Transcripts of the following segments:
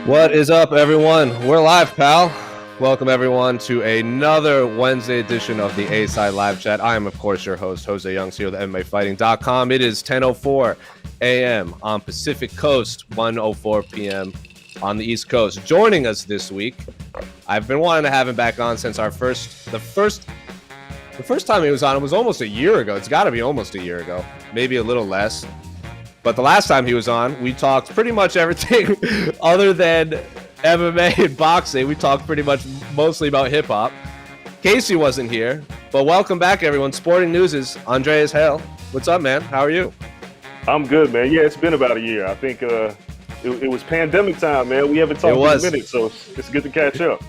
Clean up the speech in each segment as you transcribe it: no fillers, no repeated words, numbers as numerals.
What is up, everyone? We're live, pal. Welcome, everyone, to another Wednesday edition of the A-Side Live Chat. I am, of course, your host, José Youngs, here at MMAfighting.com. It is 10:04 a.m. on Pacific Coast, 1:04 p.m. on the East Coast. Joining us this week, I've been wanting to have him back on since the first time he was on. It was almost a year ago. It's got to be almost a year ago, maybe a little less. But the last time he was on, we talked pretty much everything other than MMA and boxing. We talked pretty much mostly about hip-hop. Casey wasn't here, but welcome back, everyone. Sporting News is Andreas Hale. What's up, man? How are you? I'm good, man. Yeah, it's been about a year. I think it was pandemic time, man. We haven't talked in a minute, so it's good to catch up.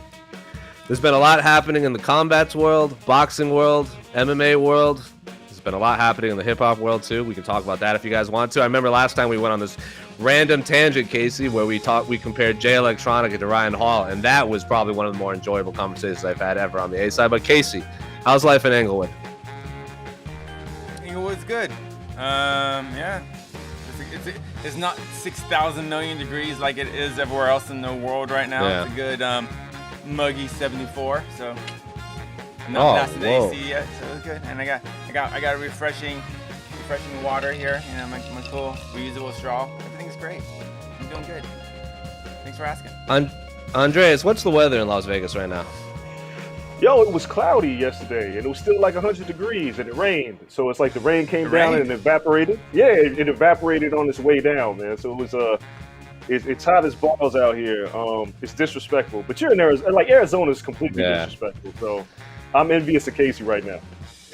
There's been a lot happening in the combats world, boxing world, MMA world. There's been a lot happening in the hip-hop world, too. We can talk about that if you guys want to. I remember last time we went on this random tangent, Casey, where we compared Jay Electronica to Ryan Hall, and that was probably one of the more enjoyable conversations I've had ever on the A-side. But Casey, how's life in Englewood? Englewood's good. Yeah. It's not 6,000 million degrees like it is everywhere else in the world right now. Yeah. It's a good muggy 74, so I'm not past the AC yet, so it's good. And I got a refreshing water here, you know, my cool reusable straw. Everything's great. I'm doing good. Thanks for asking. Andreas, what's the weather in Las Vegas right now? Yo, it was cloudy yesterday, and it was still like 100 degrees, and it rained. So it's like the rain came down and evaporated. Yeah, it evaporated on its way down, man. So it was it's hot as balls out here. It's disrespectful. But you're in Arizona. Like, Arizona is completely disrespectful. So I'm envious of Casey right now.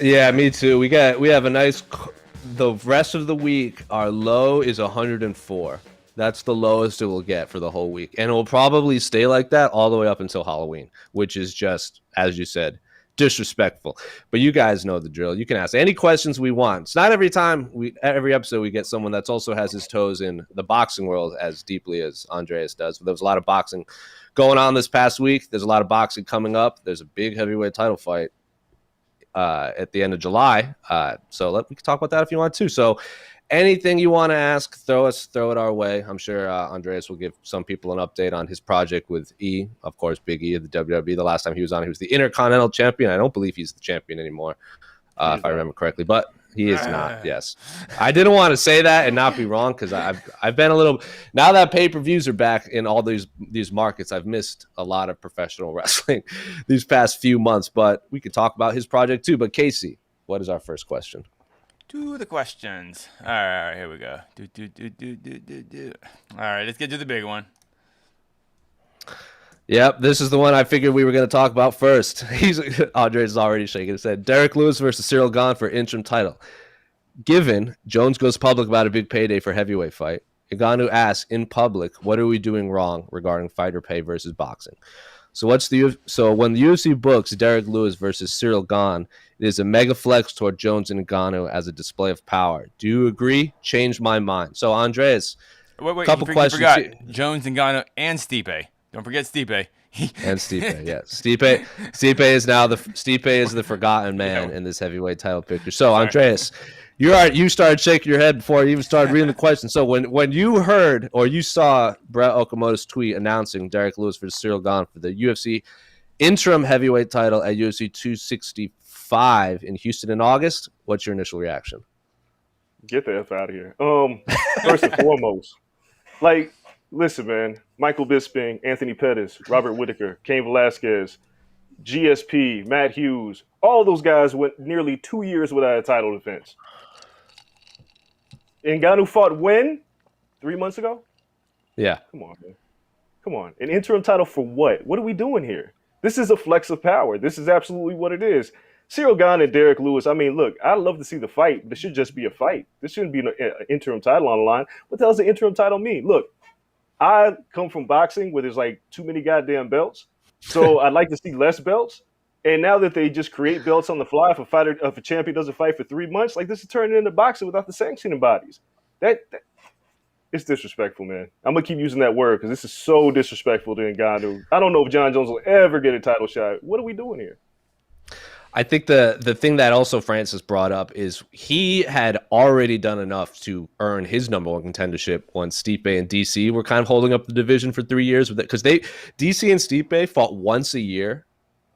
Yeah, me too. We have a nice. The rest of the week, our low is 104. That's the lowest it will get for the whole week. And it will probably stay like that all the way up until Halloween, which is just, as you said, disrespectful. But you guys know the drill. You can ask any questions we want. It's not every episode we get someone that also has his toes in the boxing world as deeply as Andreas does. But there was a lot of boxing going on this past week. There's a lot of boxing coming up. There's a big heavyweight title fight at the end of July. So we can talk about that if you want to. So anything you want to ask, throw it our way. I'm sure Andreas will give some people an update on his project with E, of course, Big E of the WWE. The last time he was on, he was the Intercontinental Champion. I don't believe he's the champion anymore, if I remember correctly, but he is not. Yes, I didn't want to say that and not be wrong because I've been a little. Now that pay-per-views are back in all these markets, I've missed a lot of professional wrestling these past few months. But we could talk about his project too. But Casey, what is our first question? To the questions. All right, here we go. All right, let's get to the big one. Yep, this is the one I figured we were going to talk about first. Andres is already shaking his head. Derrick Lewis versus Ciryl Gane for interim title. Given Jones goes public about a big payday for heavyweight fight, Ngannou asks in public, what are we doing wrong regarding fighter pay versus boxing? So when the UFC books Derrick Lewis versus Ciryl Gane, it is a mega flex toward Jones and Ngannou as a display of power. Do you agree? Changed my mind. So Andreas, couple questions. You forgot Jones and Ngannou and Stipe. Don't forget Stipe. And Stipe, yeah. Stipe is the forgotten man in this heavyweight title picture. So Andreas, you started shaking your head before you even started reading the question. So when you heard or you saw Brett Okamoto's tweet announcing Derrick Lewis versus Ciryl Gane for the UFC interim heavyweight title at UFC 265 in Houston in August, what's your initial reaction? Get the F out of here. First and foremost, like, listen, man, Michael Bisping, Anthony Pettis, Robert Whitaker, Cain Velasquez, GSP, Matt Hughes, all those guys went nearly 2 years without a title defense. Ngannou fought when? 3 months ago? Yeah. Come on, man. Come on. An interim title for what? What are we doing here? This is a flex of power. This is absolutely what it is. Ciryl Gane and Derrick Lewis, I mean, look, I'd love to see the fight, but it should just be a fight. This shouldn't be an interim title on the line. What the hell does an interim title mean? Look, I come from boxing where there's like too many goddamn belts. So I'd like to see less belts. And now that they just create belts on the fly, if a champion doesn't fight for 3 months, like, this is turning into boxing without the sanctioning bodies. That it's disrespectful, man. I'm gonna keep using that word because this is so disrespectful to Ngannou. I don't know if Jon Jones will ever get a title shot. What are we doing here? I think the thing that also Francis brought up is he had already done enough to earn his number one contendership when Stipe and DC were kind of holding up the division for 3 years with it, because DC and Stipe fought once a year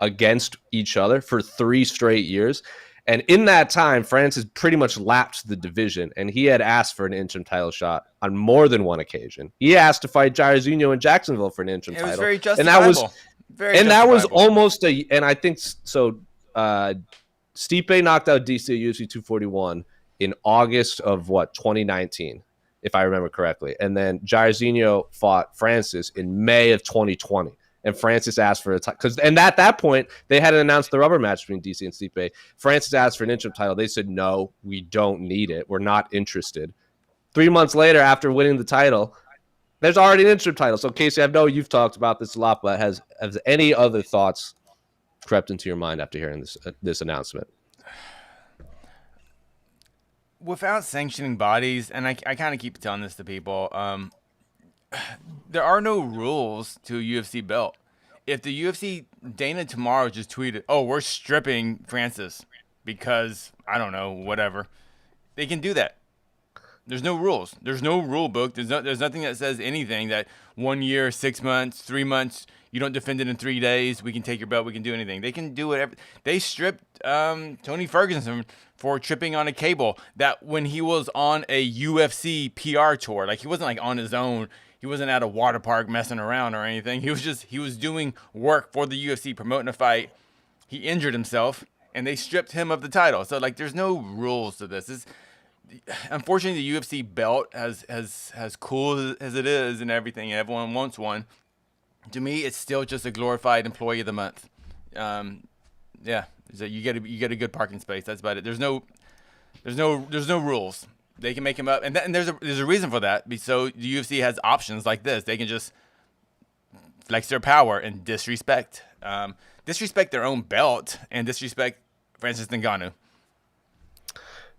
against each other for 3 straight years. And in that time, Francis pretty much lapped the division, and he had asked for an interim title shot on more than one occasion. He asked to fight Jairzinho in Jacksonville for an interim title. It was very justifiable. That was almost and I think so. Stipe knocked out DC at UFC 241 in August of 2019, if I remember correctly, and then Jairzinho fought Francis in May of 2020. And Francis asked for a title and at that point they hadn't announced the rubber match between DC and Stipe. Francis asked for an interim title. They said, no, we don't need it. We're not interested. 3 months later, after winning the title, there's already an interim title. So Casey, I know you've talked about this a lot, but has any other thoughts crept into your mind after hearing this announcement? Without sanctioning bodies, and I kind of keep telling this to people, there are no rules to a UFC belt. If the UFC, Dana tomorrow just tweeted, oh, we're stripping Francis because, I don't know, whatever, they can do that. There's no rules. There's no rule book. There's nothing that says anything that 1 year, 6 months, 3 months, you don't defend it in 3 days, we can take your belt, we can do anything. They can do whatever. They stripped Tony Ferguson for tripping on a cable that when he was on a UFC PR tour, like he wasn't like on his own. He wasn't at a water park messing around or anything. He was doing work for the UFC, promoting a fight. He injured himself, and they stripped him of the title. So like, there's no rules to this. Unfortunately, the UFC belt, as cool as it is and everything, and everyone wants one. To me, it's still just a glorified employee of the month. Yeah, so you get a good parking space. That's about it. There's no rules. They can make him up, and there's a reason for that. So the UFC has options like this. They can just flex their power and disrespect their own belt and disrespect Francis Ngannou.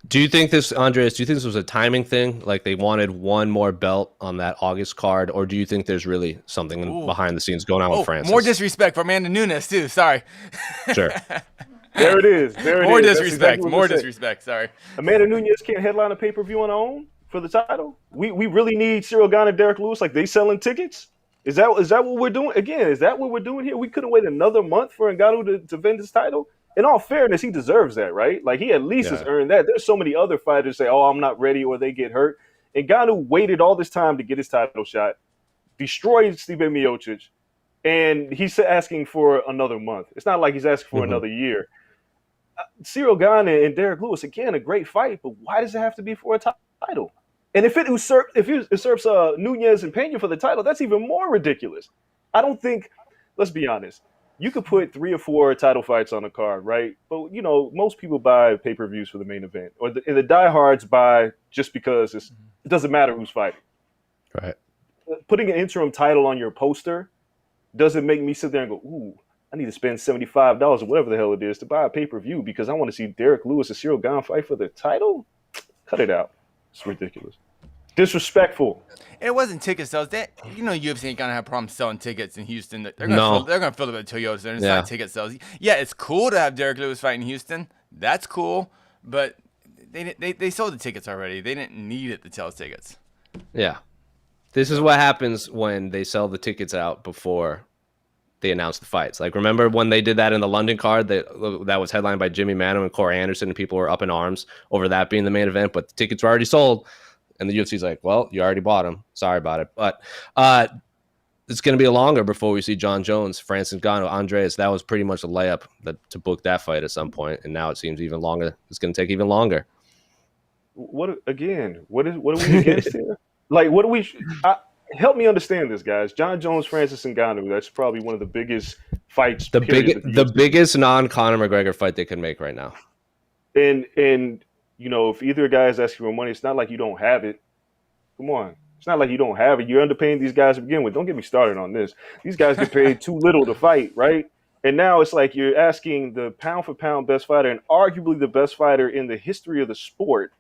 Do you think this, Andreas, was a timing thing? Like they wanted one more belt on that August card, or do you think there's really something behind the scenes going on with Francis? More disrespect for Amanda Nunes too. Sorry. Sure. There it is. More disrespect. More disrespect. Sorry. Amanda Nunes can't headline a pay-per-view on her own for the citle. We really need Ciryl Gane and Derrick Lewis. Like they selling tickets. Is that what we're doing? Again, is that what we're doing here? We couldn't wait another month for Ngannou to defend his title. In all fairness, he deserves that, right? Like he at least has earned that. There's so many other fighters say, "Oh, I'm not ready," or they get hurt. And Ngannou waited all this time to get his title shot, destroyed Stipe Miocic, and he's asking for another month. It's not like he's asking for another year. Ciryl Gane and Derrick Lewis, again, a great fight, but why does it have to be for a title? And if it usurps Nunes and Pena for the title, that's even more ridiculous. I don't think. Let's be honest. You could put 3 or 4 title fights on a card, right? But, most people buy pay-per-views for the main event. And the diehards buy just because it doesn't matter who's fighting. Right. Putting an interim title on your poster doesn't make me sit there and go, ooh, I need to spend $75 or whatever the hell it is to buy a pay-per-view because I want to see Derrick Lewis and Ciryl Gane fight for the title? Cut it out. It's ridiculous. Disrespectful. And it wasn't ticket sales. UFC ain't gonna have problems selling tickets in Houston. They're gonna fill up at Toyotas. It's not ticket sales. Yeah, it's cool to have Derrick Lewis fight in Houston. That's cool, but they sold the tickets already. They didn't need it to sell tickets. Yeah, this is what happens when they sell the tickets out before they announce the fights. Like remember when they did that in the London card that was headlined by Jimmy Manu and Corey Anderson, and people were up in arms over that being the main event, but the tickets were already sold. And the UFC's like, well, you already bought them. Sorry about it. But it's going to be longer before we see Jon Jones, Francis Ngannou, Andreas. That was pretty much a layup to book that fight at some point. And now it seems even longer. It's going to take even longer. What are we against here? Like, what do we help me understand this, guys. Jon Jones, Francis Ngannou. That's probably one of the biggest fights. The biggest non-Conor McGregor fight they can make right now. And if either guy is asking for money, it's not like you don't have it. Come on. It's not like you don't have it. You're underpaying these guys to begin with. Don't get me started on this. These guys get paid too little to fight, right? And now it's like you're asking the pound-for-pound best fighter and arguably the best fighter in the history of the sport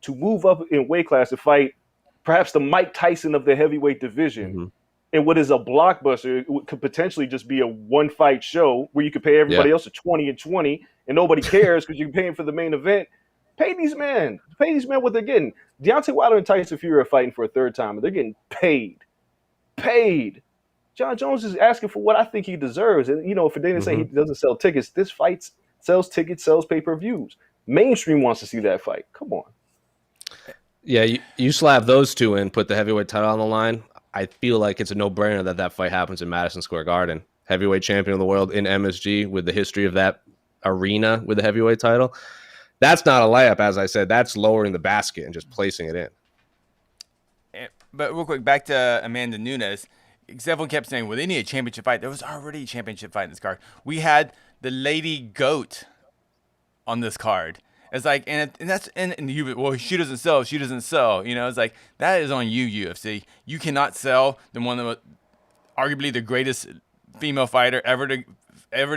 to move up in weight class to fight perhaps the Mike Tyson of the heavyweight division And what is a blockbuster could potentially just be a one-fight show where you could pay everybody else a 20 and 20, and nobody cares because you're paying for the main event. Pay these men what they're getting. Deontay Wilder and Tyson Fury are fighting for a third time, and they're getting paid. Jon Jones is asking for what I think he deserves. And, for Dana saying he doesn't sell tickets, this fight sells tickets, sells pay-per-views. Mainstream wants to see that fight. Come on. Yeah, you slap those two in, put the heavyweight title on the line. I feel like it's a no-brainer that fight happens in Madison Square Garden. Heavyweight champion of the world in MSG with the history of that arena with the heavyweight title. That's not a layup, as I said. That's lowering the basket and just placing it in. But real quick, back to Amanda Nunes. Everyone kept saying, well, they need a championship fight. There was already a championship fight in this card. We had the Lady Goat on this card. It's like, and you, well, she doesn't sell. It's like, that is on you, UFC. You cannot sell arguably the greatest female fighter ever to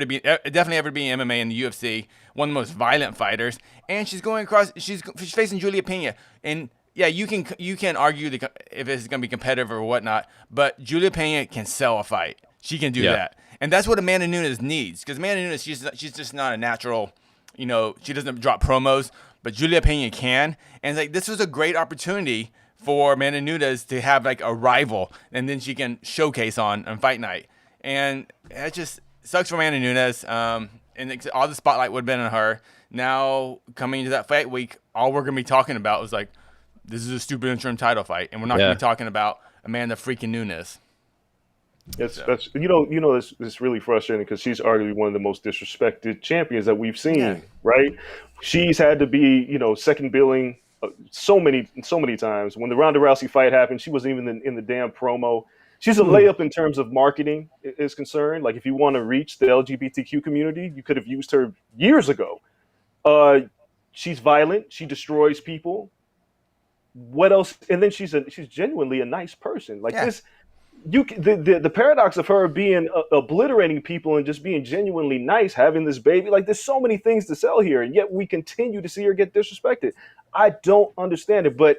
be in MMA in the UFC. One of the most violent fighters, and she's facing Julia Pena. And yeah, you can argue if it's gonna be competitive or whatnot, but Julia Pena can sell a fight. She can do that, and that's what Amanda Nunes needs. Because Amanda Nunes, she's just not a natural. She doesn't drop promos, but Julia Pena can. And like, this was a great opportunity for Amanda Nunes to have like a rival, and then she can showcase on fight night. And it just sucks for Amanda Nunes. And all the spotlight would have been on her. Now, coming into that fight week, all we're going to be talking about was like, this is a stupid interim title fight. And we're not going to be talking about Amanda freaking Nunes. That's it's really frustrating because she's arguably one of the most disrespected champions that we've seen, right? She's had to be, second billing so many times. When the Ronda Rousey fight happened, she wasn't even in the damn promo. She's a layup in terms of marketing is concerned. Like, if you want to reach the LGBTQ community, you could have used her years ago. She's violent. She destroys people. What else? And then she's genuinely a nice person. Like this. The paradox of her being obliterating people and just being genuinely nice, having this baby, like, there's so many things to sell here, and yet we continue to see her get disrespected. I don't understand it, but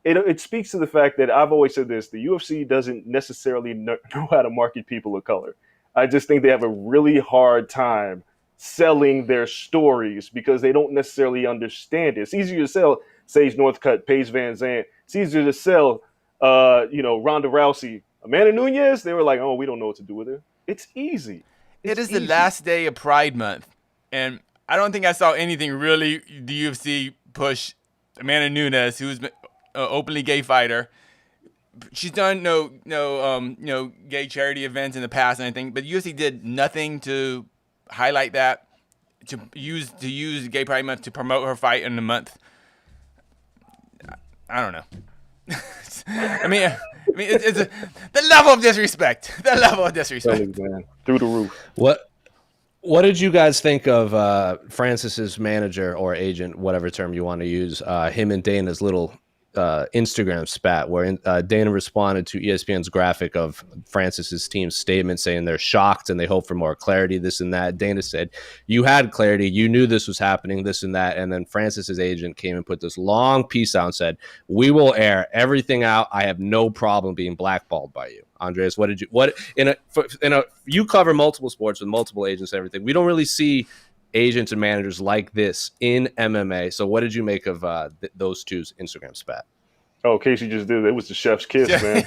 it speaks to the fact that I've always said this: the UFC doesn't necessarily know how to market people of color. I just think they have a really hard time selling their stories because they don't necessarily understand it. It's easier to sell Sage Northcutt, Paige Van Zandt. It's easier to sell, Ronda Rousey. Amanda Nunes, they were like, oh, we don't know what to do with her. It's easy. It is the last day of Pride Month, and I don't think I saw anything really the UFC push Amanda Nunes, who's an openly gay fighter. She's done no gay charity events in the past or anything, but UFC did nothing to highlight that, to use Gay Pride Month to promote her fight in the month. I don't know. I mean, it's the level of disrespect. The level of disrespect. Man, through the roof. What did you guys think of Francis's manager or agent, whatever term you want to use, him and Dana's little Instagram spat where Dana responded to ESPN's graphic of Francis's team's statement saying they're shocked and they hope for more clarity, this and that. Dana said, you had clarity, you knew this was happening, this and that. And then Francis's agent came and put this long piece out and said, we will air everything out. I have no problem being blackballed by you. Andreas, you cover multiple sports with multiple agents and everything. We don't really see agents and managers like this in MMA. So what did you make of those two's Instagram spat? Oh, Casey just did it. It was the chef's kiss, man.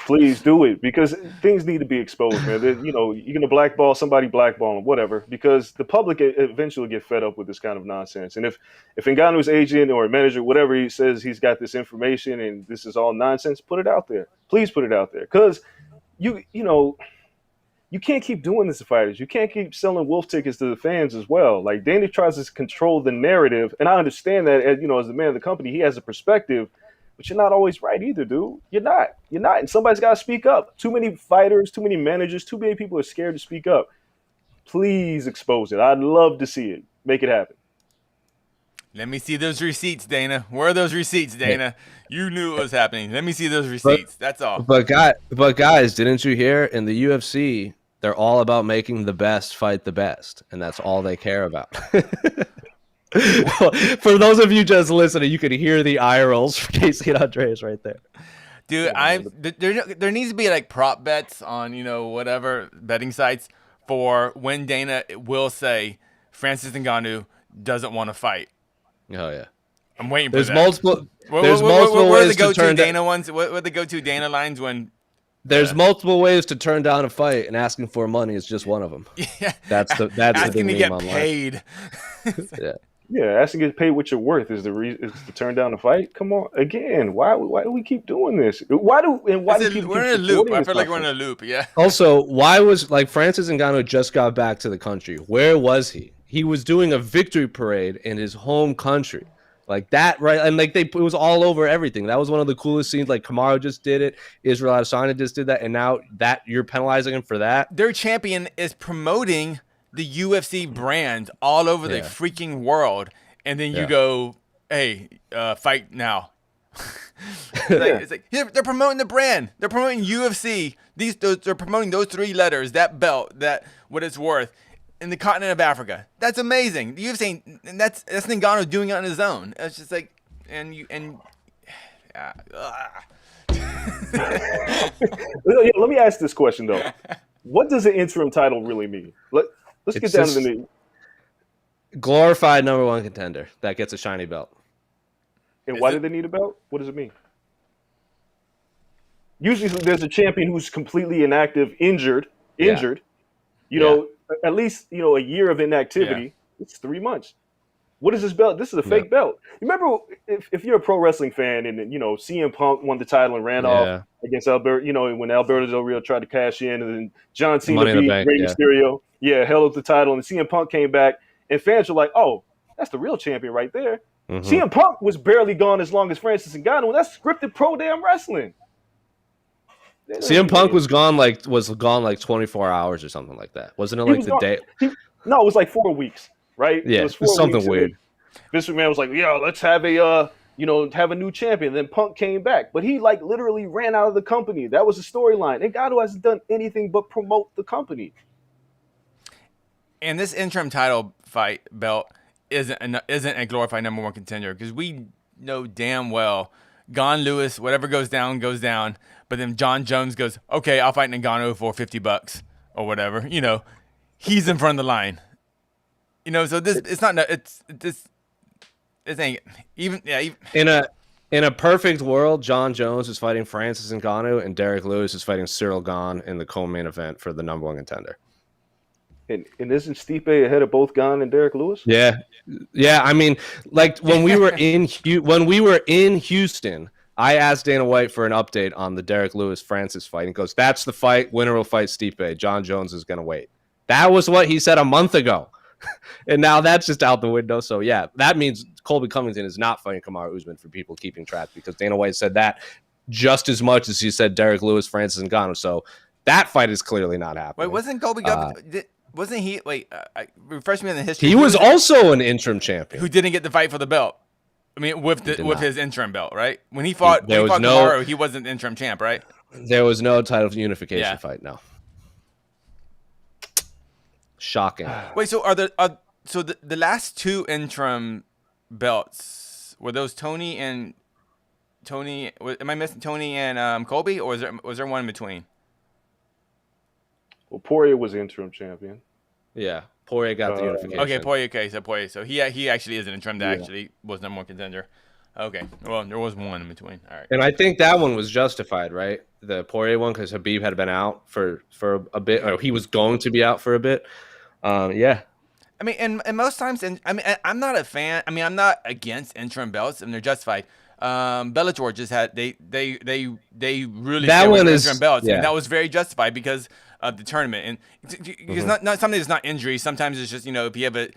Please do it, because things need to be exposed, man. You're going to blackball somebody, blackball them, whatever, because the public eventually get fed up with this kind of nonsense. And if Ngannou's agent or manager, whatever, he says he's got this information and this is all nonsense, put it out there. Please put it out there, because you can't keep doing this to fighters. You can't keep selling wolf tickets to the fans as well. Like, Danny tries to control the narrative, and I understand that as the man of the company, he has a perspective, but you're not always right either, dude. You're not. And somebody's got to speak up. Too many fighters, too many managers, too many people are scared to speak up. Please expose it. I'd love to see it. Make it happen. Let me see those receipts, Dana. Where are those receipts, Dana? You knew it was happening. Let me see those receipts. That's all. But guys, didn't you hear in the UFC, they're all about making the best fight the best, and that's all they care about. For those of you just listening, you could hear the eye rolls for Casey and Andreas right there. Dude, there needs to be like prop bets on whatever betting sites for when Dana will say Francis Ngannou doesn't want to fight. Oh yeah. I'm waiting for There's that. multiple Where are the ways to turn Dana ones? What are the go-to Dana lines when? There's multiple ways to turn down a fight, and asking for money is just one of them. Yeah, that's asking the to get online. paid. Yeah, asking to get paid what you're worth is the reason is to turn down the fight. Come on, again, why do we keep doing this? Why do people we're keep in a loop? I this feel like we're in nonsense? a loop. Yeah. Also, why was Francis Ngannou just got back to the country? Where was he? He was doing a victory parade in his home country. Like that, right? And like it was all over everything. That was one of the coolest scenes. Like Kamaru just did it, Israel Adesanya just did that, and now that you're penalizing him for that. Their champion is promoting the UFC brand all over the freaking world, and then you go, "Hey, fight now." It's like they're promoting the brand. They're promoting UFC. They're promoting those 3 letters, that belt, that what it's worth. In the continent of Africa, that's amazing. The UFC, and that's Ngannou doing it on his own. It's just like, Let me ask this question though: what does an interim title really mean? Let's get down to the meat. Glorified number 1 contender that gets a shiny belt. And why do they need a belt? What does it mean? Usually, there's a champion who's completely inactive, injured. You know, at least a year of inactivity. It's 3 months. What is this belt? This is a fake belt. You remember if you're a pro wrestling fan and CM Punk won the title and ran off against Alberto, when Alberto Del Rio tried to cash in, and then John Cena beat Rey Mysterio, held up the title, and CM Punk came back, and fans were like, "Oh, that's the real champion right there." Mm-hmm. CM Punk was barely gone as long as Francis Ngannou, and that's scripted pro damn wrestling. CM Punk was gone like 24 hours or something like that. Wasn't it like the day? No, it was like 4 weeks, right? Yeah, it was 4 something weeks. weird. Vince McMahon was like, "Yeah, let's have a have a new champion." Then Punk came back, but he literally ran out of the company. That was the storyline. And Ngannou hasn't done anything but promote the company. And this interim title fight belt isn't a glorified number 1 contender, because we know damn well Lewis, whatever goes down, goes down. But then Jon Jones goes, "Okay, I'll fight Ngannou for $50 or whatever." He's in front of the line. So this ain't even in a perfect world, Jon Jones is fighting Francis Ngannou and Derrick Lewis is fighting Ciryl Gane in the co-main event for the number 1 contender. And isn't Stipe ahead of both Gane and Derrick Lewis? Yeah. I mean, like when we were in Houston, I asked Dana White for an update on the Derrick Lewis Francis fight. He goes, "That's the fight. Winner will fight Stipe. Jon Jones is going to wait." That was what he said a month ago, and now that's just out the window. So yeah, that means Colby Covington is not fighting Kamaru Usman, for people keeping track, because Dana White said that just as much as he said Derrick Lewis, Francis Ngannou. So that fight is clearly not happening. Wait, wasn't Colby Covington? Wasn't he? Wait, refresh me on the history. He was also an interim champion who didn't get the fight for the belt. I mean, with his interim belt, right? When he fought Kamaru, he wasn't interim champ, right? There was no title unification fight. No. Shocking. Wait, so the last 2 interim belts, were those Tony? Am I missing Tony and Colby, or was there one in between? Well, Poirier was the interim champion. Yeah, Poirier got the unification. Okay, Poirier. So he actually is an interim that actually was number 1 contender. Okay, well, there was one in between. All right. And I think that one was justified, right? The Poirier one, because Khabib had been out for a bit, or he was going to be out for a bit. Yeah. I mean, and most times, I'm not a fan. I mean, I'm not against interim belts, and they're justified. Bellator just had they really that one is interim belts, and that was very justified because of the tournament. And it's not something that's not injury. Sometimes it's just if you have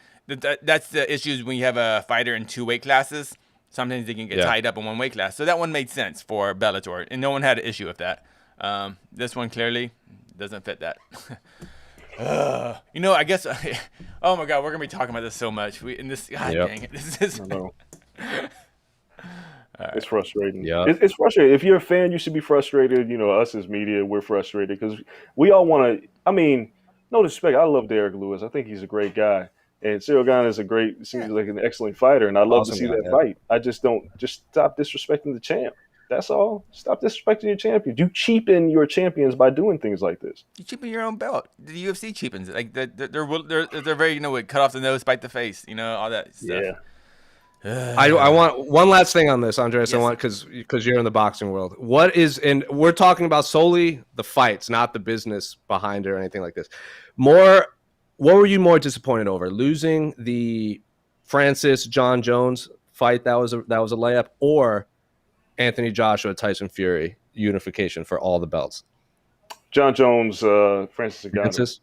that's the issues when you have a fighter in 2 weight classes. Sometimes they can get tied up in 1 weight class. So that one made sense for Bellator, and no one had an issue with that. This one clearly doesn't fit that. I guess. Oh my God, we're gonna be talking about this so much. Dang it, this is. It's frustrating. Yeah, it's frustrating. If you're a fan, you should be frustrated. Us as media, we're frustrated because we all want to. I mean, no disrespect. I love Derrick Lewis. I think he's a great guy, and Ciryl Gane seems like an excellent fighter, and I love to see that fight. I just don't. Just stop disrespecting the champ. That's all. Stop disrespecting your champions. You cheapen your champions by doing things like this. You cheapen your own belt. The UFC cheapens it. Like they're very cut off the nose, bite the face. All that stuff. Yeah. I want one last thing on this, Andreas. Yes. I want because you're in the boxing world. And we're talking about solely the fights, not the business behind it or anything like this. What were you more disappointed over? Losing the Francis Jon Jones fight that was a layup, or Anthony Joshua Tyson Fury unification for all the belts? Jon Jones, Francis Ngannou.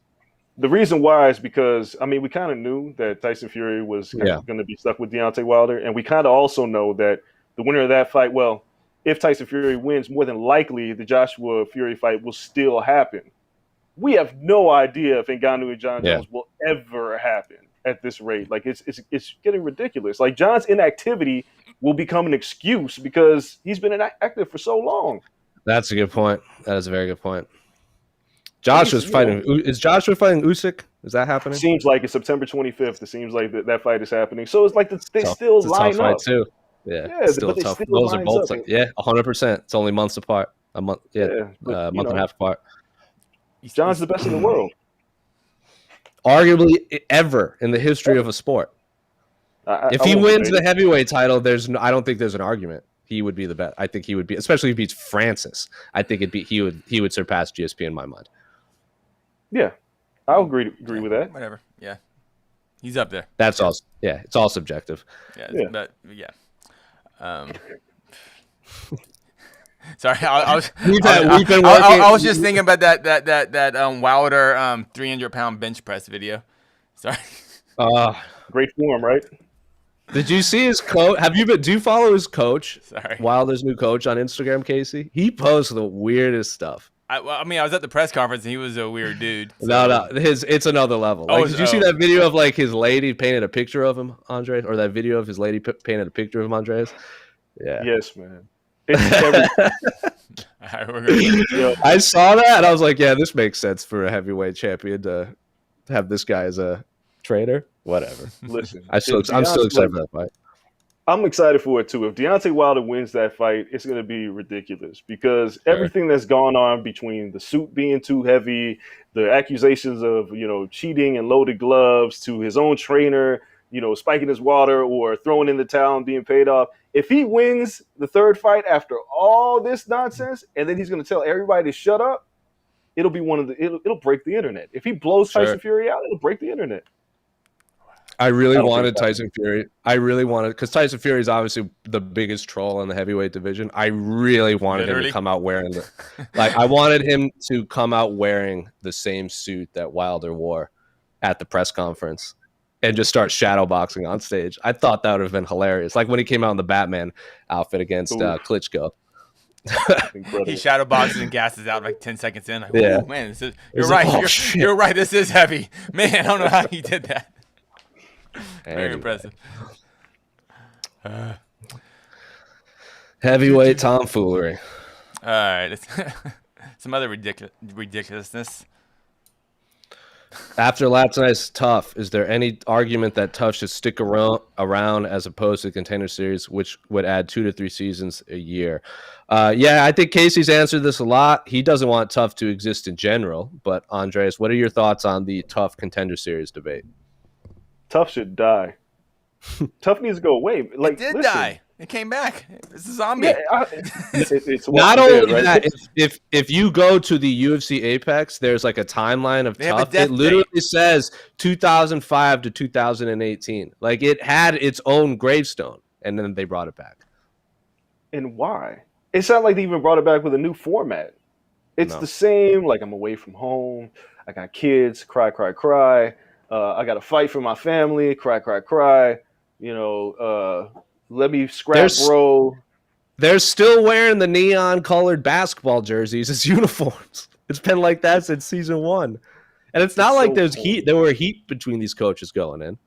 The reason why is because, we kind of knew that Tyson Fury was going to be stuck with Deontay Wilder. And we kind of also know that the winner of that fight, well, if Tyson Fury wins, more than likely the Joshua Fury fight will still happen. We have no idea if Ngannou and Jon Jones will ever happen at this rate. Like, it's getting ridiculous. Like, Jon's inactivity will become an excuse because he's been inactive for so long. That's a good point. That is a very good point. Joshua's fighting. Is Joshua fighting Usyk? Is that happening? Seems like it's September 25th. It seems like that fight is happening. So it's like they still line tough up. Fight too. Yeah, still tough. Those are both 100%. It's only months apart. A month, month and a half apart. Jon's the best in the world, arguably ever in the history of a sport. If he wins the heavyweight title, I don't think there's an argument. He would be the best. I think he would be, especially if he beats Francis. I think he would surpass GSP in my mind. Yeah, I'll agree with that. Whatever. Yeah, he's up there. That's all. Yeah, it's all subjective. Yeah. But yeah. Sorry, I was just thinking about that Wilder 300-pound bench press video. Sorry. Great form, right? Did you see his coach? Do you follow his coach? Sorry. Wilder's new coach on Instagram, Casey. He posts the weirdest stuff. I was at the press conference and he was a weird dude. So. No, it's another level. Did you see that video of like his lady painted a picture of him, Andreas, or that video of his lady painted a picture of him, Andreas? Yeah. Yes, man. I saw that and I was like, yeah, this makes sense for a heavyweight champion to have this guy as a trainer. Whatever. Listen, I'm still excited for that fight. I'm excited for it too. If Deontay Wilder wins that fight, it's going to be ridiculous because everything that's gone on between the suit being too heavy, the accusations of cheating and loaded gloves, to his own trainer, spiking his water or throwing in the towel and being paid off. If he wins the third fight after all this nonsense, and then he's going to tell everybody to shut up, it'll be it'll break the internet. If he blows Tyson Fury out, it'll break the internet. I really wanted Tyson Fury. Because Tyson Fury is obviously the biggest troll in the heavyweight division. I really wanted him to come out wearing I wanted him to come out wearing the same suit that Wilder wore at the press conference and just start shadow boxing on stage. I thought that would have been hilarious. Like when he came out in the Batman outfit against Klitschko. He shadow boxes and gasses out like 10 seconds in. Like, yeah, man, you're right. You're right. This is heavy, man. I don't know how he did that. Very impressive. Heavyweight tomfoolery. All right, some other ridiculousness. After last night's Tough, is there any argument that Tough should stick around as opposed to Contender Series, which would add 2 to 3 seasons a year? I think Casey's answered this a lot. He doesn't want Tough to exist in general, but Andreas, what are your thoughts on the Tough Contender Series debate? Tough should die. Tough needs to go away. Like, it did die. It came back. It's a zombie. Yeah, it's not only that, if you go to the UFC Apex, there's like a timeline of Tough. It literally says 2005 to 2018. Like it had its own gravestone, and then they brought it back. And why? It's not like they even brought it back with a new format. It's the same. Like, I'm away from home. I got kids. Cry, cry, cry. I got to fight for my family. Cry, cry, cry. Let me scrap, bro. They're still wearing the neon-colored basketball jerseys as uniforms. It's been like that since season 1. And it's not like there's heat. There were heat between these coaches going in.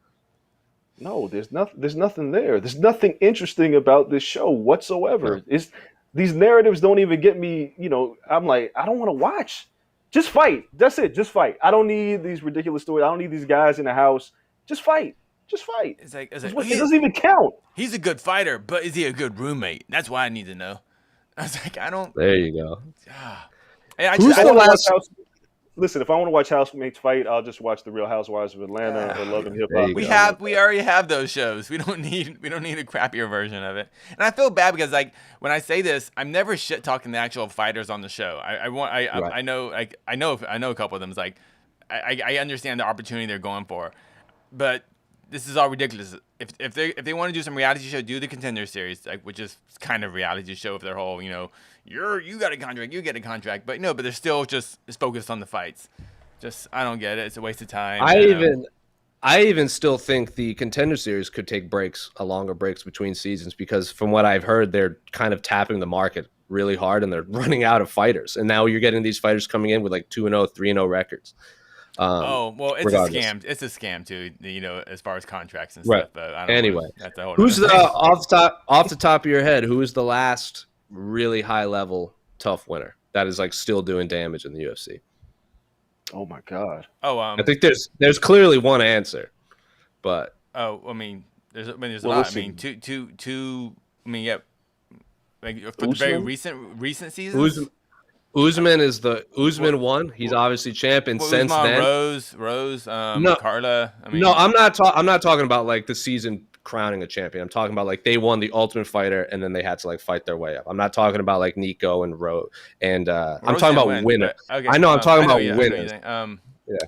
No, there's nothing there. There's nothing interesting about this show whatsoever. Yeah. These narratives don't even get me, I'm like, I don't want to watch. Just fight. That's it. Just fight. I don't need these ridiculous stories. I don't need these guys in the house. Just fight. Just fight. It doesn't even count. He's a good fighter, but is he a good roommate? That's what I need to know. I was like, I don't. There you go. I Who's just, the last? Listen, if I want to watch housemates fight, I'll just watch the Real Housewives of Atlanta or Love and Hip There Hop. you go. we already have those shows. We don't need a crappier version of it. And I feel bad because like when I say this, I'm never shit talking the actual fighters on the show. I know a couple of them. It's like I understand the opportunity they're going for, but this is all ridiculous. If they want to do some reality show, do the Contender Series, like, which is kind of reality show if their whole, you got a contract, you get a contract, but no, but they're still just focused on the fights. Just I don't get it. It's a waste of time. I even still think the Contender Series could take longer breaks between seasons, because from what I've heard, they're kind of tapping the market really hard and they're running out of fighters. And now you're getting these fighters coming in with like 2-0, 3-0 records. Well, it's regardless. a scam. It's a scam too, as far as contracts and Right. stuff. But I don't Anyway, that's a whole who's the nother thing. off the top of your head? Who is the last really high level tough winner that is like still doing damage in the UFC? Oh my God. I think there's clearly one answer, but there's a Well, lot. listen. Two. Yeah. Like for the Usman? very recent seasons. Usman is the Usman one. He's obviously champ, and since Usman, then, Rose, No. Carla. no, I'm not talking about like the season crowning a champion. I'm talking about like they won the Ultimate Fighter, and then they had to like fight their way up. I'm not talking about like Nico and Rose, and I'm Rose talking didn't about win, winner. but- okay, I know I'm talking about I know winners. you think.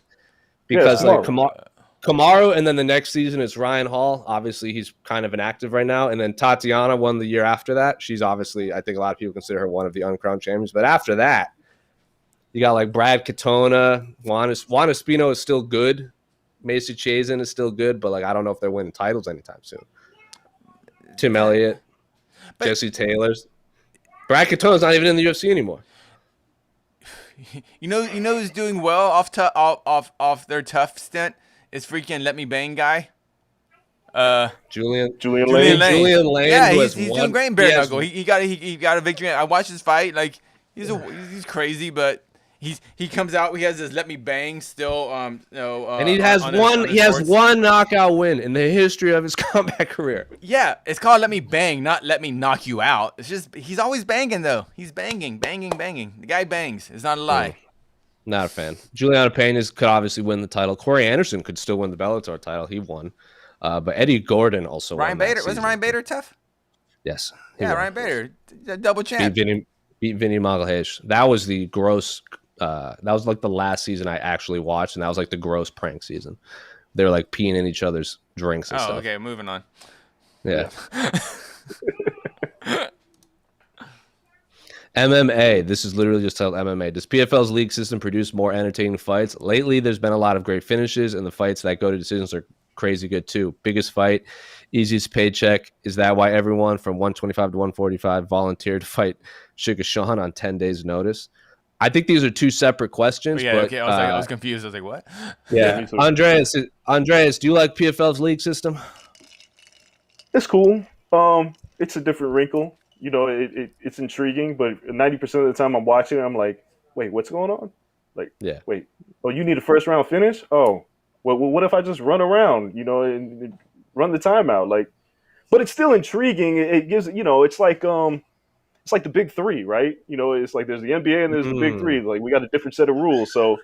Because like Kamaru. Kamaru, and then the next season is Ryan Hall. Obviously, he's kind of inactive right now. And then Tatiana won the year after that. She's obviously, I think a lot of people consider her one of the uncrowned champions. But after that, you got like Brad Katona. Juan Espino is still good. Macy Chazen is still good, but like I don't know if they're winning titles anytime soon. Tim Elliott, Jesse Taylor's. Brad Katona's not even in the UFC anymore. You know who's doing well off their tough stint is freaking Let Me Bang guy. Lane. Julian Lane. Julian Lane. Yeah, who he's has doing won- great in bare he has- knuckle. He got a victory. I watched his fight. Like he's crazy, but he comes out. He has this Let Me Bang still. And he has one knockout win in the history of his combat career. Yeah, it's called Let Me Bang, not Let Me Knock You Out. It's just he's always banging though. He's banging. The guy bangs. It's not a lie. Not a fan. Juliana Pena could obviously win the title. Corey Anderson could still win the Bellator title. He won. But Eddie Gordon also Ryan won that Bader wasn't season. Ryan Bader tough? Yes. he Yeah, won. Ryan Bader, double champ. Beat Vinny Magalhaes. That was the gross. That was like the last season I actually watched, and that was like the gross prank season. They were like peeing in each other's drinks and Oh, stuff. okay, moving on. Yeah. MMA. This is literally just titled MMA. Does PFL's league system produce more entertaining fights? Lately, there's been a lot of great finishes, and the fights that go to decisions are crazy good too. Biggest fight, easiest paycheck. Is that why everyone from 125 to 145 volunteered to fight Sugar Sean on 10 days' notice? I think these are two separate questions. Yeah, but, okay. I was confused. I was like, what? Yeah, me too. Andreas, do you like PFL's league system? It's cool. It's a different wrinkle. It's intriguing, but 90% of the time I'm watching it, I'm like, wait, what's going on? Like, Yeah. wait, oh, you need a first round finish? Oh, well, what if I just run around, and run the timeout? Like, but it's still intriguing. It gives, it's like the big three, right? It's like there's the NBA and there's the big three. Like we got a different set of rules, so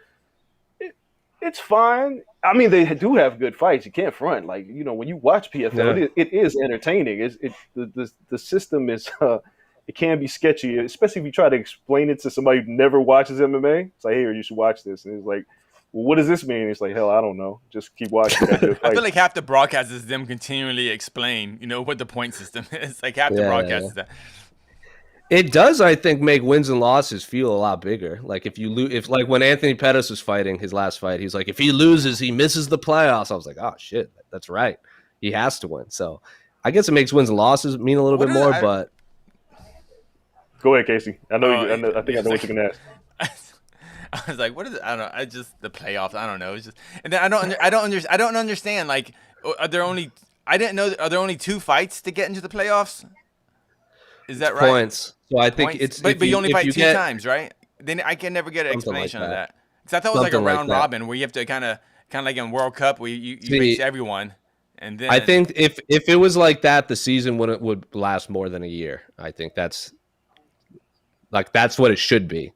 it's fine. I mean, they do have good fights. You can't front. Like when you watch PFL, it is entertaining. The system is it can be sketchy, especially if you try to explain it to somebody who never watches MMA. It's like, hey, you should watch this, and it's like, well, what does this mean? It's like, hell, I don't know. Just keep watching. I feel like half the broadcast is them continually explain, what the point system is. Like half the broadcast is that. It does, I think, make wins and losses feel a lot bigger. Like if you lose, if like when Anthony Pettis was fighting his last fight, he's like, if he loses, he misses the playoffs. I was like, oh shit, that's right. He has to win. So I guess it makes wins and losses mean a little bit more. But go ahead, Casey. I know. I think I know what you're gonna ask. I was like, what is it? I don't know. I just the playoffs. I don't know. It's just, and then I don't understand. Like, are there only? I didn't know. Are there only 2 fights to get into the playoffs? Is that right? Points. So I think Points? it's. But you only fight 2 get, times, right? Then I can never get an Something like explanation of that. that. Because I thought it was like a Something like round that. robin where you have to kind of like in World Cup where you reach everyone, and then I think if it was like that, the season would last more than a year. I think that's Like that's what it should be.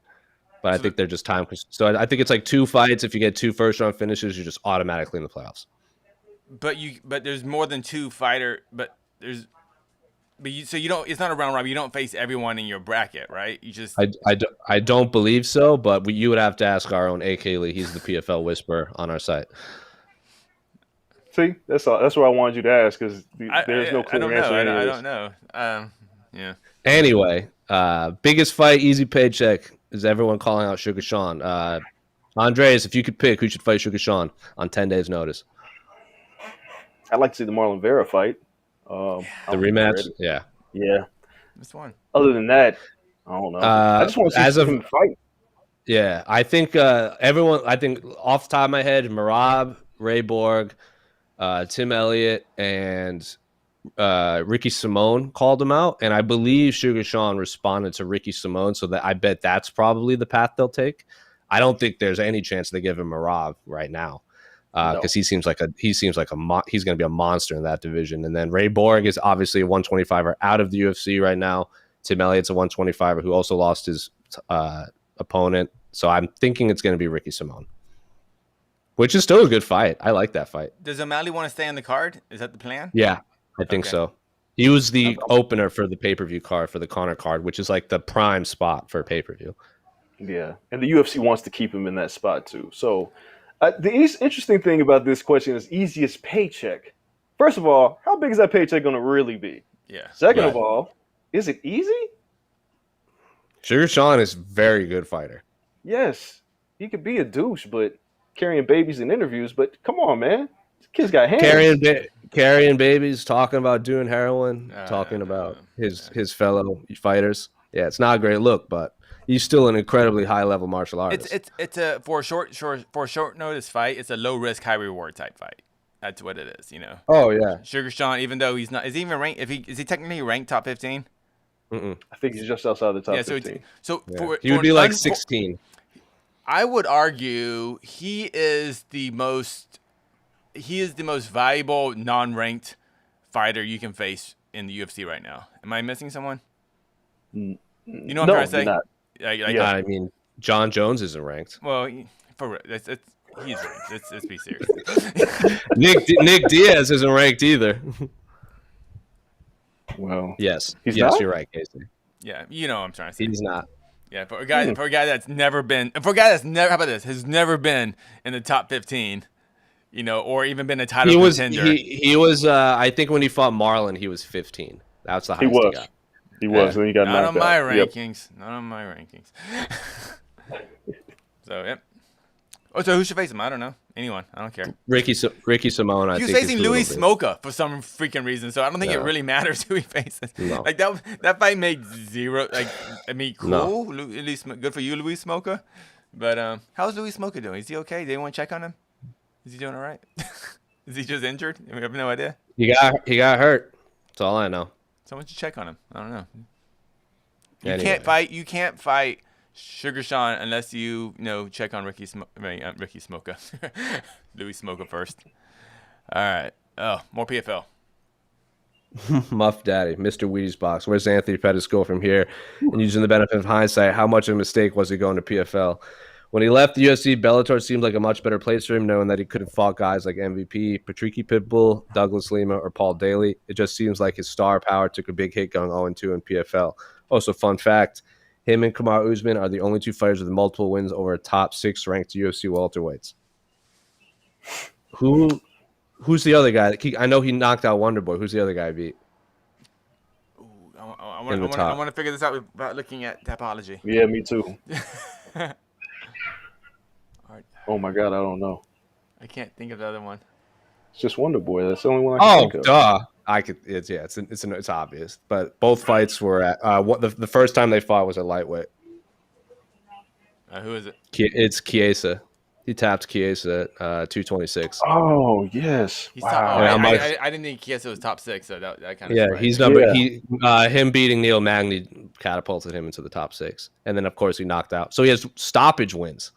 But I think they're just time. So I think it's like 2 fights. If you get 2 first-round finishes, you're just automatically in the playoffs. But there's more than 2 fighter. So you don't. It's not a round robin. You don't face everyone in your bracket, right? You just. I don't believe so. But you would have to ask our own AK Lee. He's the PFL whisperer on our site. See, that's all. That's what I wanted you to ask because there's no clear answer. I don't know. Yeah. Anyway, biggest fight, easy paycheck. Is everyone calling out Sugar Sean? Andreas, if you could pick, who should fight Sugar Sean on 10 days' notice? I'd like to see the Marlon Vera fight. The rematch? Yeah. This one. Other than that, I don't know. I just want to see him fight. Yeah, I think everyone. I think off the top of my head, Merab, Ray Borg, Tim Elliott, and Ricky Simone called him out, and I believe Sugar Sean responded to Ricky Simone, so that I bet that's probably the path they'll take. I don't think there's any chance they give him Merab right now because he seems like he's going to be a monster in that division. And then Ray Borg is obviously a 125er out of the UFC right now. Tim Elliott's a 125er who also lost his opponent, so I'm thinking it's going to be Ricky Simone, which is still a good fight. I like that fight. Does O'Malley want to stay on the card? Is that the plan? Yeah. I think so. He was the opener for the pay-per-view card, for the Conor card, which is like the prime spot for pay-per-view. Yeah, and the UFC wants to keep him in that spot too. So the interesting thing about this question is easiest paycheck. First of all, how big is that paycheck going to really be? Yeah. Second of all, is it easy? Sugar Sean is a very good fighter. Yes, he could be a douche, but carrying babies in interviews. But come on, man, this kid's got hands. Carrying babies, talking about doing heroin, talking about his fellow fighters. Yeah, it's not a great look, but he's still an incredibly high level martial artist. It's a for a short notice fight. It's a low risk, high reward type fight. That's what it is, you know. Oh yeah, Sugar Sean, even though he's not, is he even ranked? Is he technically ranked top 15? I think he's just outside the top 15. He would be like 16. I would argue he is the most valuable non-ranked fighter you can face in the UFC right now. Am I missing someone? You know what I'm trying to say? I mean, Jon Jones isn't ranked. Well, he's ranked. Let's be serious. Nick Diaz isn't ranked either. Well, yes, not? You're right, Casey. Yeah, you know what I'm trying to say. He's not. Yeah, for a guy that's never been, how about this, has never been in the top 15. You know, or even been a title contender. He was. I think when he fought Marlon, he was 15. That's the highest he got. He was. Then he got not knocked on my out. rankings. Yep. Not on my rankings. So yep. Oh, so who should face him? I don't know. Anyone. I don't care. Ricky Simone. He was facing Louis Smoka for some freaking reason, so I don't think it really matters who he faces. No. Like that fight made zero. Like I mean, cool. No. Good for you, Louis Smoka. But how's Louis Smoka doing? Is he okay? Do anyone check on him? Is he doing all right? Is he just injured? We have no idea. He got hurt. That's all I know. Someone should check on him. I don't know. You can't fight Sugar Sean unless you check on Ricky Smoka. Louis Smoka first. All right. Oh, more PFL. Muff Daddy, Mr. Wheaties Box. Where's Anthony Pettis go from here? And using the benefit of hindsight, how much of a mistake was he going to PFL? When he left the UFC, Bellator seemed like a much better place for him, knowing that he could have fought guys like MVP, Patricky Pitbull, Douglas Lima, or Paul Daly. It just seems like his star power took a big hit going 0-2 in PFL. Also, fun fact, him and Kamaru Usman are the only 2 fighters with multiple wins over a top 6 ranked UFC welterweights. Who's the other guy? I know he knocked out Wonderboy. Who's the other guy he beat? I want to figure this out without looking at topology. Yeah, me too. Oh my God, I don't know. I can't think of the other one. It's just Wonder Boy. That's the only one I can think of. Duh. It's obvious. But both fights were at the first time they fought was at lightweight. Who is it? It's Chiesa. He tapped Chiesa at 226. Oh yes! Wow. I didn't think Chiesa was top 6, so that kind of. Yeah, he's number. Yeah. Him beating Neil Magny catapulted him into the top 6, and then of course he knocked out. So he has stoppage wins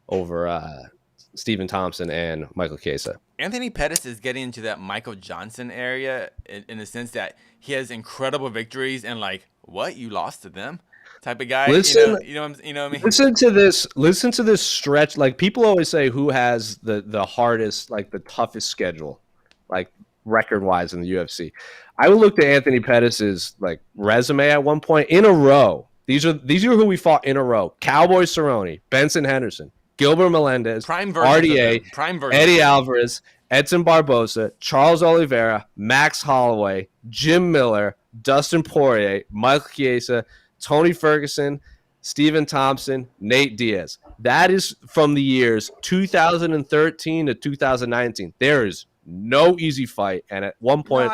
over Stephen Thompson and Michael Chiesa. Anthony Pettis is getting into that Michael Johnson area in the sense that he has incredible victories and like, what, you lost to them? type of guy. Listen, you know what I mean? Listen to this stretch. Like, people always say who has the hardest, like the toughest schedule, like record wise in the UFC. I would look to Anthony Pettis's like resume at one point in a row. These are who we fought in a row: Cowboy Cerrone, Benson Henderson, Gilbert Melendez, RDA, Eddie Alvarez, Edson Barboza, Charles Oliveira, Max Holloway, Jim Miller, Dustin Poirier, Michael Chiesa, Tony Ferguson, Stephen Thompson, Nate Diaz. That is from the years 2013 to 2019. There is no easy fight, and at one point,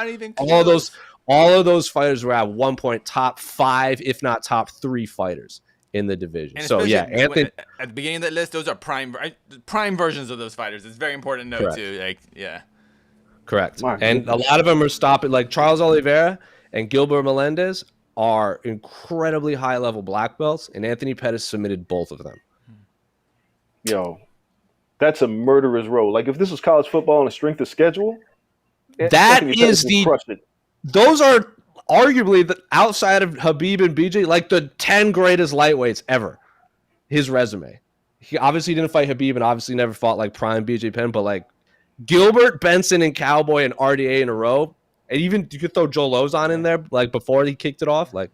all of those fighters were at one point top 5, if not top 3 fighters in the division. And so yeah, Anthony at the beginning of that list, those are prime versions of those fighters. It's very important to note too. Like, yeah, correct. And a lot of them are stopping. Like Charles Oliveira and Gilbert Melendez are incredibly high level black belts, and Anthony Pettis submitted both of them. Yo, that's a murderer's row. Like, if this was college football and a strength of schedule, that is those are arguably the outside of Habib and BJ, like the 10 greatest lightweights ever. His resume. He obviously didn't fight Habib and obviously never fought like prime BJ Penn, but like Gilbert, Benson, and Cowboy and RDA in a row. And even you could throw Joe Lozon in there, like before he kicked it off. Like,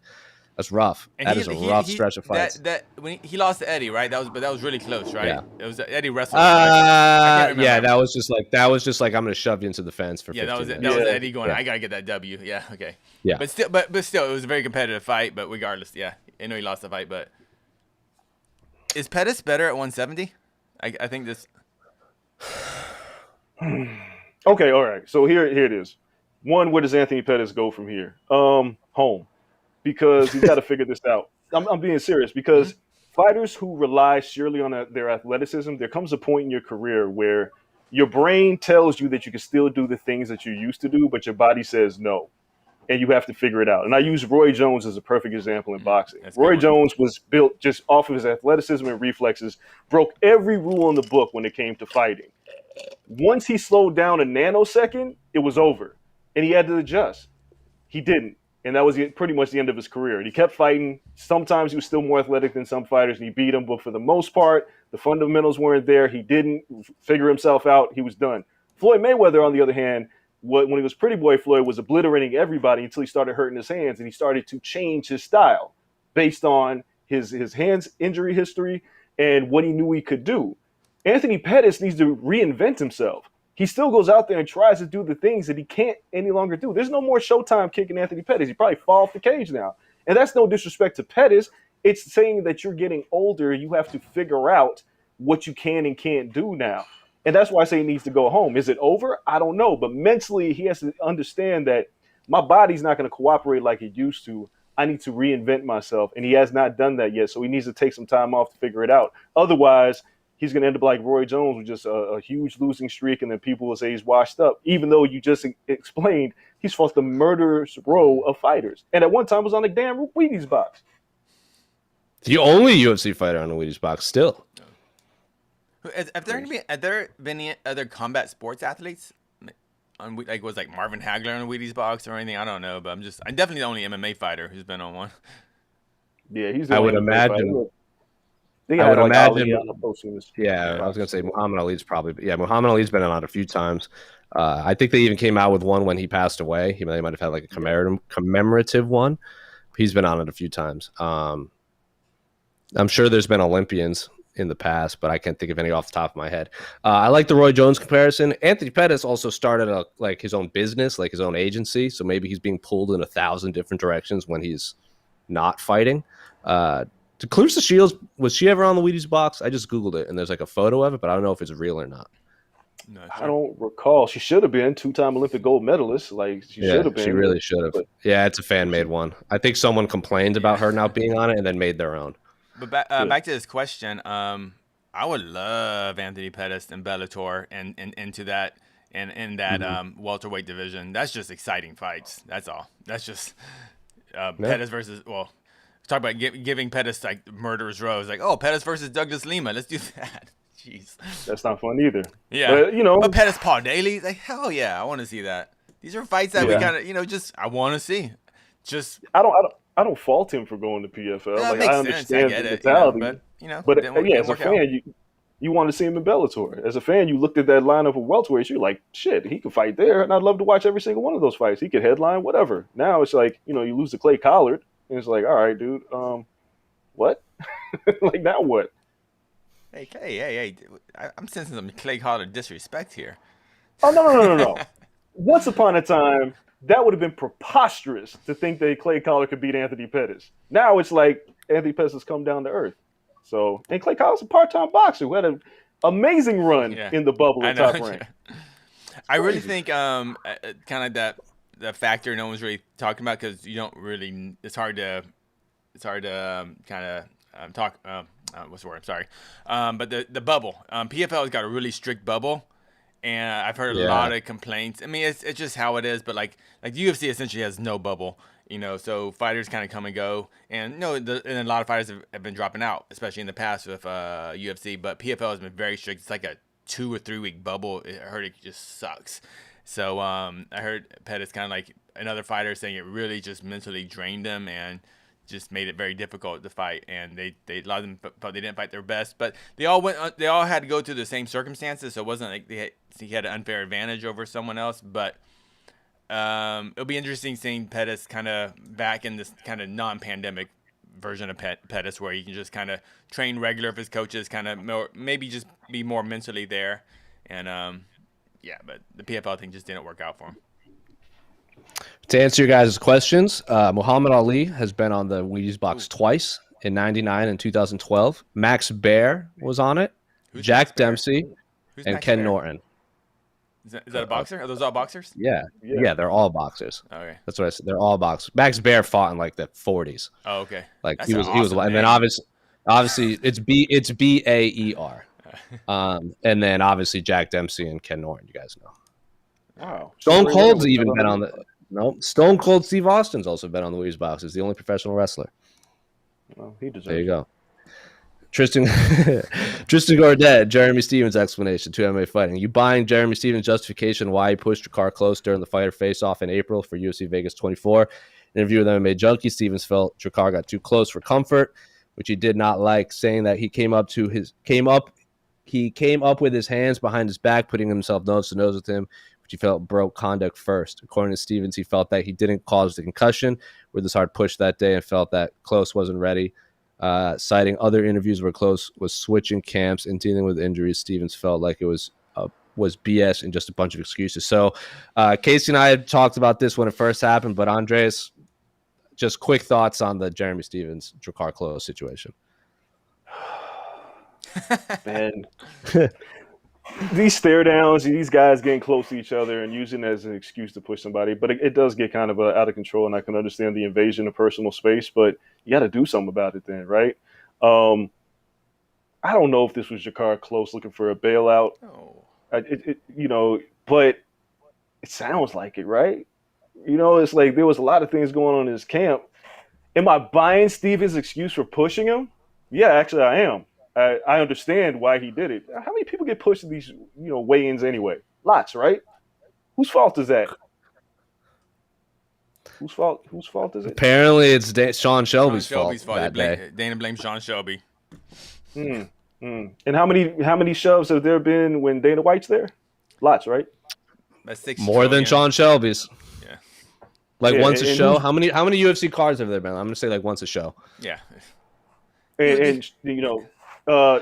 that's rough. And that is a rough stretch of fights. That when he lost to Eddie, right? That was really close, right? Yeah. It was Eddie wrestled. Yeah, that was just like I'm gonna shove you into the fence for 15 minutes. That was Eddie going, I gotta get that W. Yeah, okay. Yeah. But still, it was a very competitive fight. But regardless, yeah, I know he lost the fight. But is Pettis better at 170? I think this. Okay, all right. So here it is. One, where does Anthony Pettis go from here? Home. Because he's got to figure this out. I'm being serious, because fighters who rely sheerly on their athleticism, there comes a point in your career where your brain tells you that you can still do the things that you used to do, but your body says no, and you have to figure it out. And I use Roy Jones as a perfect example in boxing. Roy Jones was built just off of his athleticism and reflexes, broke every rule in the book when it came to fighting. Once he slowed down a nanosecond, it was over, and he had to adjust. He didn't. And that was pretty much the end of his career. And he kept fighting. Sometimes he was still more athletic than some fighters, and he beat them. But for the most part, the fundamentals weren't there. He didn't figure himself out. He was done. Floyd Mayweather, on the other hand, when he was Pretty Boy Floyd, was obliterating everybody until he started hurting his hands, and he started to change his style based on his hands injury history and what he knew he could do. Anthony Pettis needs to reinvent himself. He still goes out there and tries to do the things that he can't any longer do. There's no more Showtime kicking Anthony Pettis. He probably fall off the cage now. And that's no disrespect to Pettis. It's saying that you're getting older. You have to figure out what you can and can't do now. And that's why I say he needs to go home. Is it over? I don't know. But mentally, he has to understand that my body's not going to cooperate like it used to. I need to reinvent myself. And he has not done that yet. So he needs to take some time off to figure it out. Otherwise, he's going to end up like Roy Jones with just a huge losing streak, and then people will say he's washed up, even though you just explained he's fought the murderer's row of fighters. And at one time was on a damn Wheaties box. The only UFC fighter on the Wheaties box still. Have there been any other combat sports athletes? Was Marvin Hagler on a Wheaties box or anything? I don't know, but I'm definitely the only MMA fighter who's been on one. Yeah, he's. I would imagine. I would imagine. Yeah, I was gonna say Muhammad Ali's probably. Yeah, Muhammad Ali's been on a few times. I think they even came out with one when he passed away. They might have had like a commemorative one. He's been on it a few times. I'm sure there's been Olympians in the past, but I can't think of any off the top of my head. I like the Roy Jones comparison. Anthony Pettis also started his own business, like his own agency. So maybe he's being pulled in 1,000 different directions when he's not fighting. Clarissa Shields, was she ever on the Wheaties box? I just Googled it, and there's like a photo of it, but I don't know if it's real or not. No, I don't recall. She should have been 2-time Olympic gold medalist. Like, she should have been. She really should have. Yeah, it's a fan-made one. I think someone complained about her not being on it and then made their own. But back to this question, I would love Anthony Pettis and Bellator and into that and in that welterweight division. That's just exciting fights. That's all. That's just Pettis versus talk about giving Pettis like murderer's row. It's like, Pettis versus Douglas Lima. Let's do that. Jeez. That's not fun either. Yeah. But Pettis Paul Daly, like, hell yeah, I want to see that. These are fights that we kind of, I want to see. Just I I don't fault him for going to PFL. That Like makes I sense. I understand get the it, mentality, but yeah, as a didn't work out. fan, you want to see him in Bellator. As a fan, you looked at that lineup of welterweights. You're like, shit, he could fight there, and I'd love to watch every single one of those fights. He could headline, whatever. Now it's like, you lose to Clay Collard, and it's like, all right, dude, what? Like now what? Hey! I'm sensing some Clay Collard disrespect here. Oh no. Once upon a time, that would have been preposterous to think that Clay Collard could beat Anthony Pettis. Now it's like Anthony Pettis has come down to earth. So, and Clay Collard's a part-time boxer who had an amazing run in the bubble at Top Rank. I really think kind of that factor no one's really talking about because you don't really. It's hard to kind of talk. What's the word? I'm sorry. But the bubble. PFL has got a really strict bubble. And I've heard a lot of complaints. I mean, it's just how it is. But like the UFC essentially has no bubble, so fighters kind of come and go. And and a lot of fighters have been dropping out, especially in the past with UFC. But PFL has been very strict. It's like a 2 or 3 week bubble. I heard it just sucks. So I heard Pettis kind of like another fighter saying it really just mentally drained them and just made it very difficult to fight, and they a lot of them thought they didn't fight their best, but they all had to go through the same circumstances, so it wasn't like he had an unfair advantage over someone else. But it'll be interesting seeing Pettis kind of back in this kind of non-pandemic version of Pettis, where he can just kind of train regular if his coaches kind of maybe just be more mentally there, and but the PFL thing just didn't work out for him. To answer your guys' questions, Muhammad Ali has been on the Wheaties box twice, in 99 and 2012. Max Baer was on it. Who's Jack Dempsey and Max Ken Baer? Norton. Is that a boxer? Are those all boxers? Yeah, they're all boxers. Okay. That's what I said. They're all boxers. Max Baer fought in like the 40s. Oh, okay. Like That's he was, awesome and name. then obviously it's Baer. And then obviously Jack Dempsey and Ken Norton. You guys know. Wow. Stone Cold's even been on the. No, Stone Cold Steve Austin's also been on the Wheaties box. He's the only professional wrestler. Well, he deserves There you go. Tristan Gordet, Jeremy Stevens explanation to MMA fighting. You buying Jeremy Stevens' justification why he pushed Jakar Klose during the fighter face-off in April for UFC Vegas 24? In an interview with MMA Junkie, Stevens felt Jakar got too close for comfort, which he did not like, saying that he came up with his hands behind his back, putting himself nose to nose with him, which he felt broke conduct first. According to Stevens, he felt that he didn't cause the concussion with this hard push that day and felt that Klose wasn't ready. Citing other interviews where Klose was switching camps and dealing with injuries, Stevens felt like it was BS and just a bunch of excuses. So Casey and I had talked about this when it first happened, but Andreas, just quick thoughts on the Jeremy Stevens, Jakar Klose situation. Man, these stare downs, these guys getting close to each other and using it as an excuse to push somebody, but it does get kind of out of control, and I can understand the invasion of personal space, but you got to do something about it then, right? I don't know if this was Jakar Klose looking for a bailout, but it sounds like it, right? It's like there was a lot of things going on in his camp. Am I buying Stevens' excuse for pushing him? Yeah, actually I am. I understand why he did it. How many people get pushed to these, weigh-ins anyway? Lots, right? Whose fault is that? Whose fault is it? Apparently, it's Sean Shelby's fault that day. Dana blames Sean Shelby. And how many shoves have there been when Dana White's there? Lots, right? That's 6 more than Sean Shelby's. Yeah. Once a show. How many UFC cards have there been? I'm gonna say once a show. Yeah. And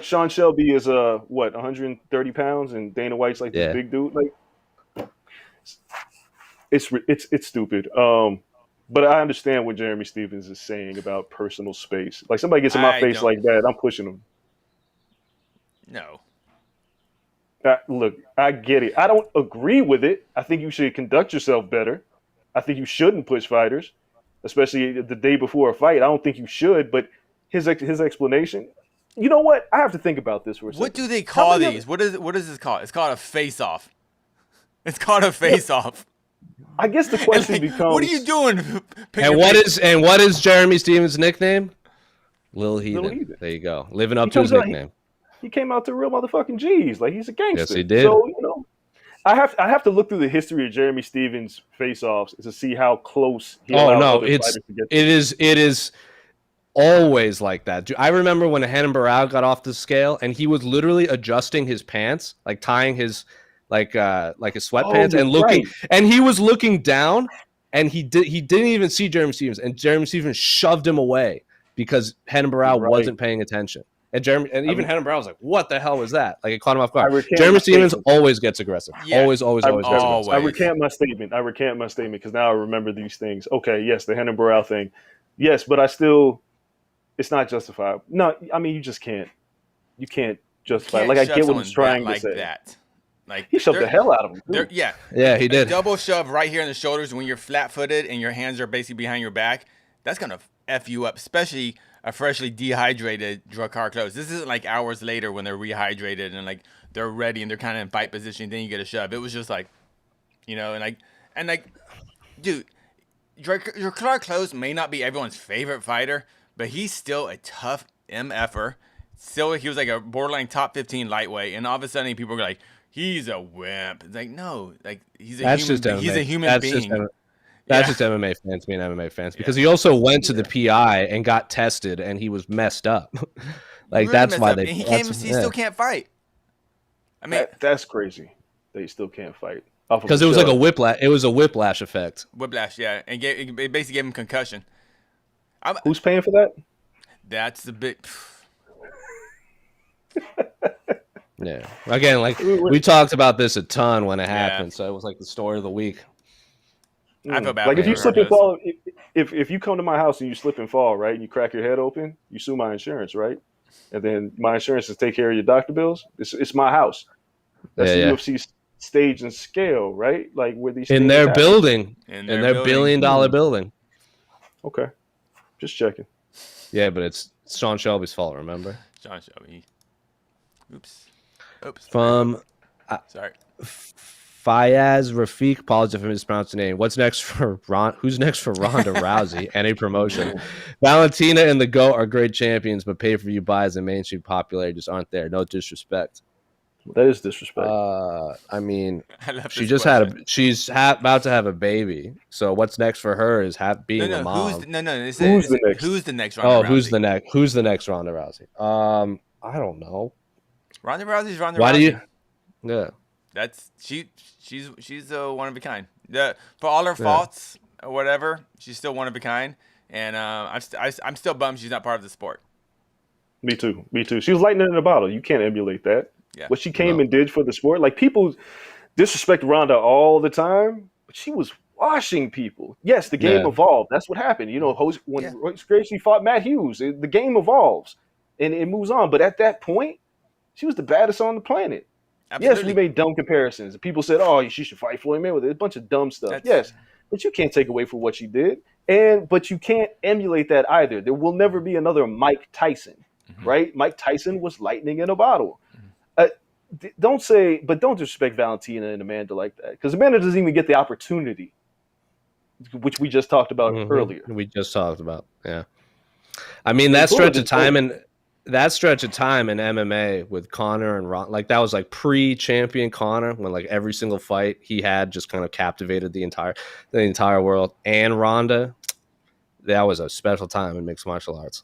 Sean Shelby is 130 pounds, and Dana White's like this big dude. Like, it's stupid. But I understand what Jeremy Stevens is saying about personal space. Like, somebody gets in my face like that, I'm pushing them. No. Look, I get it. I don't agree with it. I think you should conduct yourself better. I think you shouldn't push fighters, especially the day before a fight. I don't think you should. But his explanation. You know what? I have to think about this for a second. What do they call these? What is this called? It's called a face-off. It's called a face-off. I guess the question becomes, what are you doing? And what is Jeremy Stevens' nickname? Lil Heathen. There you go. Living up to his nickname. He came out to real motherfucking G's. Like, he's a gangster. Yes, he did. So, I have to look through the history of Jeremy Stevens face-offs to see how close he Oh allowed no, other fighters to get. it is always like that. I remember when Renan Barão got off the scale and he was literally adjusting his pants, like tying his like his sweatpants and looking, and he was looking down, and he didn't even see Jeremy Stevens, and Jeremy Stevens shoved him away because Renan Barão wasn't paying attention. And Renan Barão was like, "What the hell was that?" Like, it caught him off guard. Jeremy Stevens always gets aggressive. Yeah. Always. I recant my statement because now I remember these things. Okay, yes, the Renan Barão thing. Yes, but it's not justifiable. No, I mean, you just can't. You can't justify it. Like, I get what he's trying to say. That. Like, he shoved the hell out of him. Yeah, he did. Double shove right here in the shoulders when you're flat-footed and your hands are basically behind your back. That's going to F you up, especially a freshly dehydrated Drakkar Klose. This isn't like hours later when they're rehydrated and like they're ready and they're kind of in fight position. Then you get a shove. It was just like, and dude, Drakkar Klose may not be everyone's favorite fighter, but he's still a tough MFer. Still, he was like a borderline top 15 lightweight, and all of a sudden people were like, he's a wimp. It's like, no, like he's a human being. That's just MMA fans being MMA fans, because he also went to the PI and got tested and he was messed up. Like, that's why they. He still can't fight. I mean, that's crazy. They still can't fight because it was like a whiplash. It was a whiplash effect. Whiplash, yeah, and it basically gave him concussion. Who's paying for that? That's the big. Yeah. Again, like we talked about this a ton when it happened, so it was like the story of the week. I feel bad. Like, if you slip and fall, if you come to my house and you slip and fall, right, and you crack your head open, you sue my insurance, right? And then my insurance is take care of your doctor bills. It's my house. That's the UFC stage and scale, right? Like, where these in their building, in their $1 billion building. Okay, just checking. Yeah, but it's Sean Shelby's fault. Remember? Sean Shelby. Oops. From sorry. Fayaz Rafiq, apologize if I mispronounced the name. Who's next for Ronda Rousey? Any promotion? Valentina and the GOAT are great champions, but pay-per-view buys and mainstream popularity just aren't there. No disrespect. That is disrespect. I mean, she's about to have a baby. So what's next for her is being a mom. Who's the next Ronda Rousey? Who's the next Ronda Rousey? I don't know. Ronda Rousey's Ronda Rousey. Why do you? Yeah. That's she's one of a kind. For all her faults or whatever, she's still one of a kind. And I'm still bummed she's not part of the sport. Me too. She was lightning in a bottle. You can't emulate that. Yeah. What she came and did for the sport. Like, people disrespect Ronda all the time, but she was washing people. Yes, the game evolved. That's what happened. When Royce Gracie fought Matt Hughes, the game evolves and it moves on. But at that point, she was the baddest on the planet. Absolutely. Yes, we made dumb comparisons. People said, "Oh, she should fight Floyd Mayweather." A bunch of dumb stuff. Yes, but you can't take away from what she did, but you can't emulate that either. There will never be another Mike Tyson, right? Mike Tyson was lightning in a bottle. Don't disrespect Valentina and Amanda like that, because Amanda doesn't even get the opportunity, which we just talked about earlier. We just talked about, I mean, that stretch of time in MMA with Conor and Ron, like, that was like pre-champion Conor, when like every single fight he had just kind of captivated the entire world. And Ronda, that was a special time in mixed martial arts.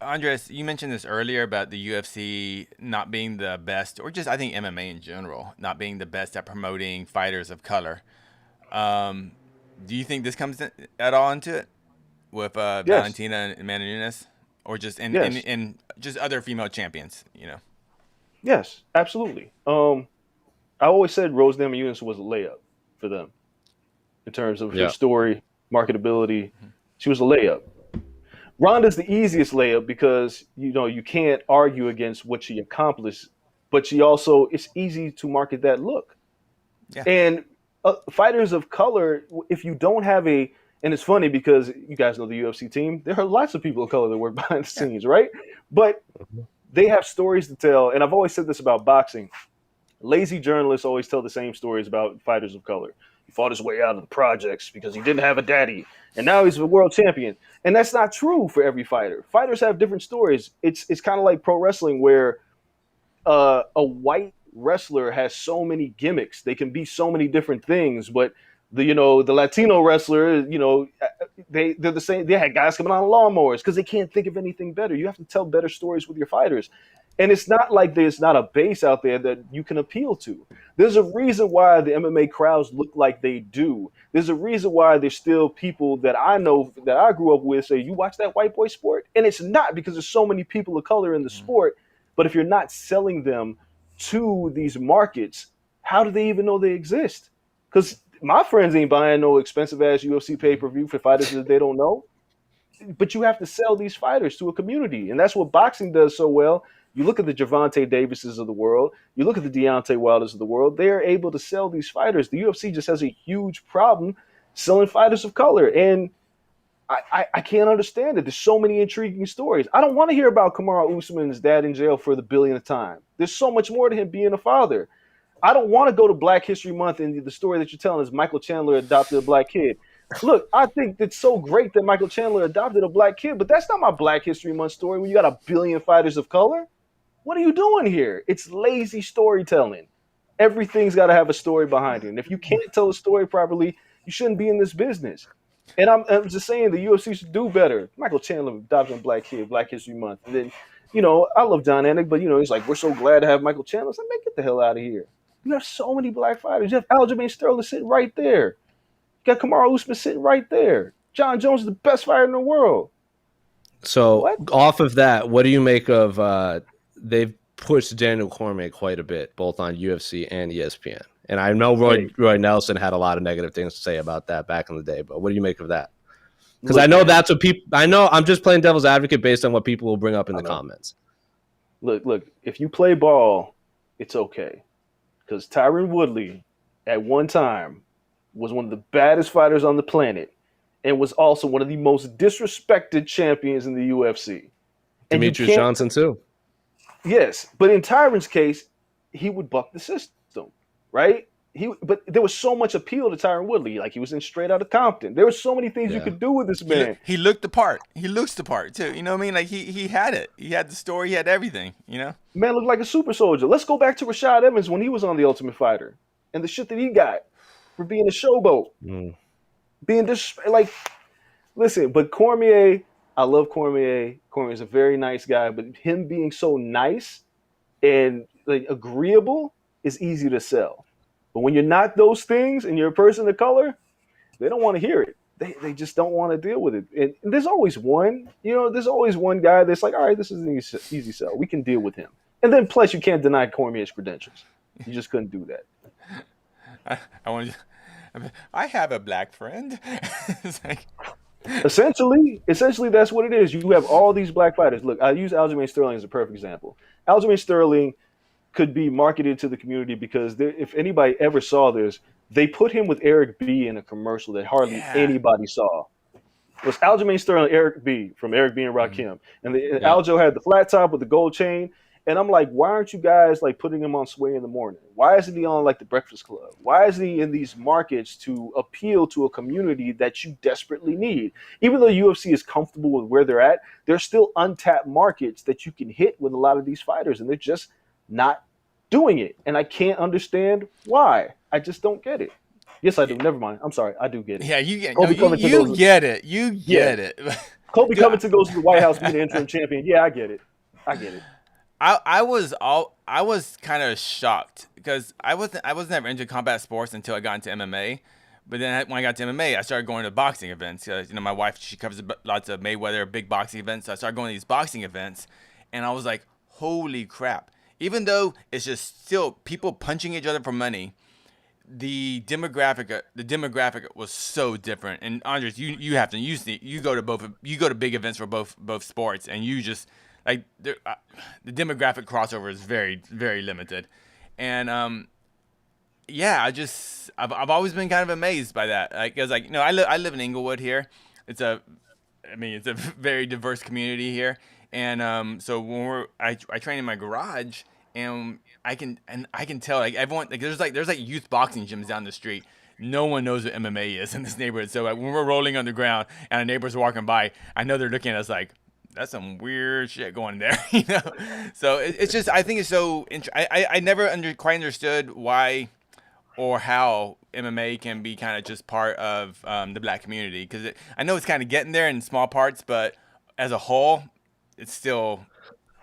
Andreas, you mentioned this earlier about the UFC not being the best, or just I think MMA in general not being the best at promoting fighters of color. Do you think this comes at all into it with Valentina and Amanda Nunes, or just in just other female champions? Yes, absolutely. I always said Rose Namajunas was a layup for them in terms of her story, marketability. She was a layup. Ronda's the easiest layup because, you can't argue against what she accomplished, but it's easy to market that look. Yeah. And fighters of color, if you don't have and it's funny because you guys know the UFC team, there are lots of people of color that work behind the scenes, right? But they have stories to tell. And I've always said this about boxing. Lazy journalists always tell the same stories about fighters of color. He fought his way out of the projects because he didn't have a daddy, and now he's a world champion. And that's not true for every fighter. Fighters have different stories. It's kind of like pro wrestling, where a white wrestler has so many gimmicks. They can be so many different things, but the Latino wrestler, they're the same. They had guys coming on lawnmowers because they can't think of anything better. You have to tell better stories with your fighters. And it's not like there's not a base out there that you can appeal to. There's a reason why the MMA crowds look like they do. There's a reason why there's still people that I know that I grew up with say, you watch that white boy sport? And it's not because there's so many people of color in the sport. But if you're not selling them to these markets, how do they even know they exist? Because my friends ain't buying no expensive-ass UFC pay-per-view for fighters that they don't know. But you have to sell these fighters to a community. And that's what boxing does so well. You look at the Gervonta Davises of the world. You look at the Deontay Wilders of the world. They are able to sell these fighters. The UFC just has a huge problem selling fighters of color. And I can't understand it. There's so many intriguing stories. I don't want to hear about Kamaru Usman's dad in jail for the billionth time. There's so much more to him being a father. I don't want to go to Black History Month and the story that you're telling is Michael Chandler adopted a black kid. Look, I think it's so great that Michael Chandler adopted a black kid, but that's not my Black History Month story when you got a billion fighters of color. What are you doing here? It's lazy storytelling. Everything's got to have a story behind it. And if you can't tell a story properly, you shouldn't be in this business. And I'm just saying the UFC should do better. Michael Chandler adopting a black kid, Black History Month. And then, I love John Anik, but, he's like, we're so glad to have Michael Chandler. It's like, man, get the hell out of here. You have so many black fighters. You have Aljamain Sterling sitting right there. You got Kamaru Usman sitting right there. Jon Jones is the best fighter in the world. So off of that, what do you make of they've pushed Daniel Cormier quite a bit, both on UFC and ESPN. And I know Roy Nelson had a lot of negative things to say about that back in the day, but what do you make of that? Because I know that's what people – I know I'm just playing devil's advocate based on what people will bring up in the comments. Look, if you play ball, it's okay. Because Tyron Woodley at one time was one of the baddest fighters on the planet and was also one of the most disrespected champions in the UFC. And Demetrius Johnson too. Yes, but in Tyron's case, he would buck the system, right? But there was so much appeal to Tyron Woodley. Like, he was in Straight Outta Compton. There were so many things you could do with this man. He looked the part. He looks the part, too. You know what I mean? Like, he had it. He had the story. He had everything, Man looked like a super soldier. Let's go back to Rashad Evans when he was on The Ultimate Fighter and the shit that he got for being a showboat. Being listen, but Cormier, I love Cormier. Cormier's a very nice guy, but him being so nice and agreeable is easy to sell. But when you're not those things and you're a person of color, they don't want to hear it. They just don't want to deal with it. And there's always one, there's always one guy that's like, all right, this is an easy sell. We can deal with him. And then plus you can't deny Cormier's credentials. You just couldn't do that. I have a black friend. It's like... Essentially, that's what it is. You have all these black fighters. Look, I use Aljamain Sterling as a perfect example. Aljamain Sterling could be marketed to the community because if anybody ever saw this, they put him with Eric B in a commercial that hardly anybody saw. It was Aljamain Sterling, Eric B from Eric B and Rakim. And Aljo had the flat top with the gold chain. And I'm like, why aren't you guys putting him on Sway in the Morning? Why isn't he on the Breakfast Club? Why is he in these markets to appeal to a community that you desperately need? Even though UFC is comfortable with where they're at, there's still untapped markets that you can hit with a lot of these fighters, and they're just not doing it. And I can't understand why. I just don't get it. Yes, I do. Never mind. I'm sorry. I do get it. Yeah, you get it. You get it. Colby Covington goes to the White House being the interim champion. Yeah, I get it. I was kind of shocked because I was never into combat sports until I got into MMA. But then when I got to MMA, I started going to boxing events. My wife, she covers lots of Mayweather big boxing events. So I started going to these boxing events, and I was like, holy crap. Even though it's just still people punching each other for money, the demographic was so different. And Andreas, you go to big events for both sports, and you just the demographic crossover is very, very limited. And I've always been kind of amazed by that. I live in Inglewood here. It's a very diverse community here. And so when I train in my garage, and I can tell everyone there's youth boxing gyms down the street. No one knows what MMA is in this neighborhood. So when we're rolling on the ground and our neighbors are walking by, I know they're looking at us like, that's some weird shit going there, you know. So it's just, I think it's so I never quite understood why or how MMA can be kind of just part of the black community, because I know it's kind of getting there in small parts, but as a whole, it's still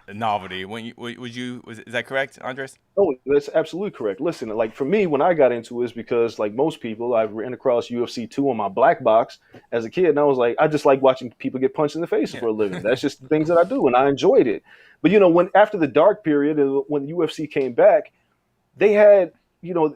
a novelty. Is that correct, Andres? Oh, that's absolutely correct. Listen, like for me, when I got into it, is because like most people, I ran across UFC 2 on my black box as a kid, and I was like, I just like watching people get punched in the face for a living. That's just the things that I do, and I enjoyed it. But you know, when after the dark period, when UFC came back, they had, you know,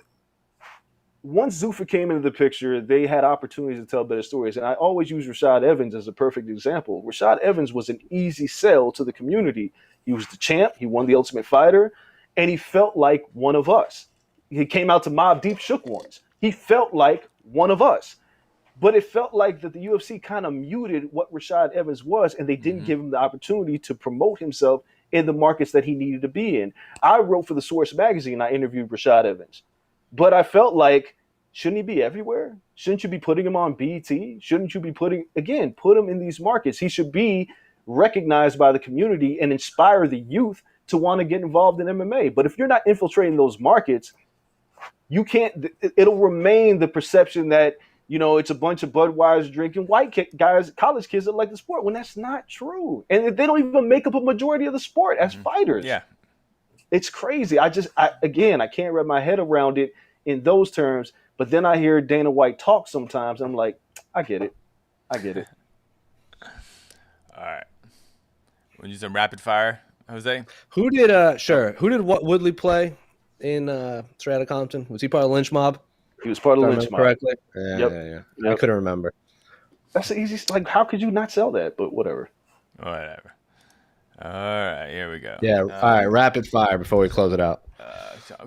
once Zuffa came into the picture, they had opportunities to tell better stories. And I always use Rashad Evans as a perfect example. Rashad Evans was an easy sell to the community. He was the champ. He won the Ultimate Fighter. And he felt like one of us. He came out to Mobb Deep shook once. He felt like one of us. But it felt like that the UFC kind of muted what Rashad Evans was, and they didn't give him the opportunity to promote himself in the markets that he needed to be in. I wrote for the Source magazine. I interviewed Rashad Evans. But I felt like, shouldn't he be everywhere? Shouldn't you be putting him on BT? Shouldn't you be put him in these markets? He should be recognized by the community and inspire the youth to want to get involved in MMA. But if you're not infiltrating those markets, you can't. It'll remain the perception that, you know, it's a bunch of Budweiser drinking white guys, college kids that like the sport, when that's not true. And they don't even make up a majority of the sport as fighters. Yeah. It's crazy. I can't wrap my head around it in those terms. But then I hear Dana White talk sometimes. I'm like, I get it. All right. We'll do some rapid fire, Jose. Who did what Woodley play in Straight Outta Compton? Was he part of the lynch mob? He was part of the lynch mob. Correctly? Yeah. I couldn't remember. That's the easiest. Like, how could you not sell that? But whatever. Whatever. All right, here we go. Yeah. All right, rapid fire before we close it out.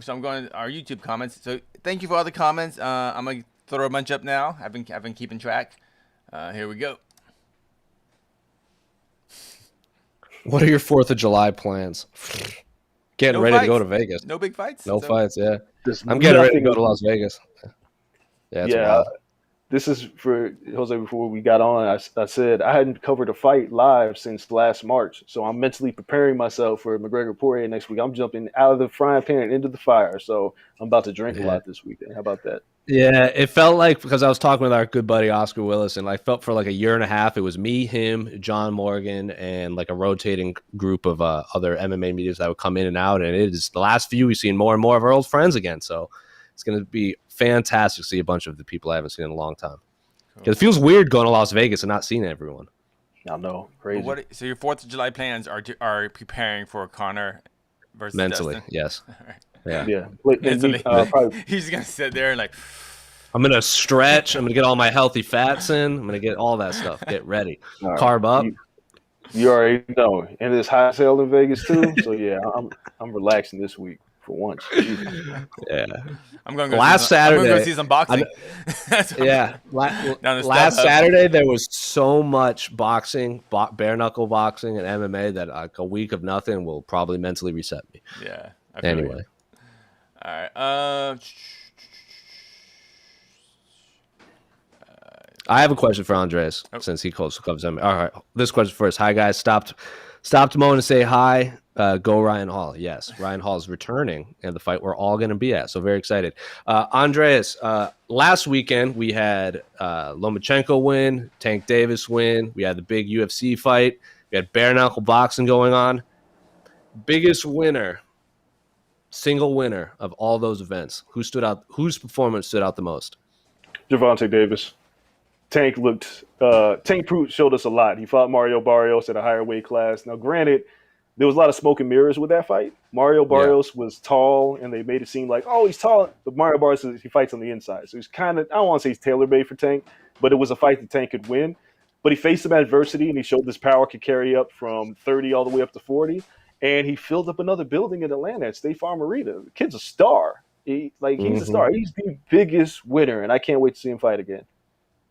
So I'm going to our YouTube comments. So thank you for all the comments. I'm gonna throw a bunch up now. I've been keeping track. Here we go. What are your 4th of July plans? Getting ready to go to Vegas. No big fights. No fights. Yeah. I'm getting ready to go to Las Vegas. Yeah. This is for Jose. Before we got on, I said I hadn't covered a fight live since last March, so I'm mentally preparing myself for McGregor-Poirier next week. I'm jumping out of the frying pan and into the fire, so I'm about to drink a lot this weekend. How about that? Yeah, it felt like, because I was talking with our good buddy Oscar Willis, and I felt for like a year and a half, it was me, him, John Morgan, and like a rotating group of other MMA medias that would come in and out. And it is the last few, we've seen more and more of our old friends again. So it's going to be fantastic to see a bunch of the people I haven't seen in a long time. Because it feels weird going to Las Vegas and not seeing everyone. I know, crazy. So your 4th of July plans are preparing for Conor versus mentally, Dustin? Yes. Yeah. Mentally, he's gonna sit there and like, I'm gonna stretch. I'm gonna get all my healthy fats in. I'm gonna get all that stuff. Get ready. Right. Carb up. You already know, and it's hot as hell in Vegas too. So yeah, I'm relaxing this week for once. Yeah. I'm going to go see some boxing. Last Saturday there was so much boxing, bare knuckle boxing, and MMA that like a week of nothing will probably mentally reset me. Yeah. Anyway. All right. I have a question for Andreas since he covers MMA. All right. This question first. Hi guys. Stopped a moment to say hi. Go Ryan Hall. Yes, Ryan Hall is returning in the fight we're all going to be at. So very excited. Andreas, last weekend we had Lomachenko win, Tank Davis win. We had the big UFC fight. We had bare knuckle boxing going on. Biggest winner, single winner of all those events. Who stood out? Whose performance stood out the most? Gervonta Davis. Tank showed us a lot. He fought Mario Barrios at a higher weight class. Now, granted, there was a lot of smoke and mirrors with that fight. Mario Barrios was tall, and they made it seem like, oh, he's tall. But Mario Barrios, he fights on the inside. So he's kind of, I don't want to say he's tailor-made for Tank, but it was a fight that Tank could win. But he faced some adversity, and he showed this power could carry up from 30 all the way up to 40. And he filled up another building in Atlanta at State Farm Arena. The kid's a star. He's a star. He's the biggest winner, and I can't wait to see him fight again.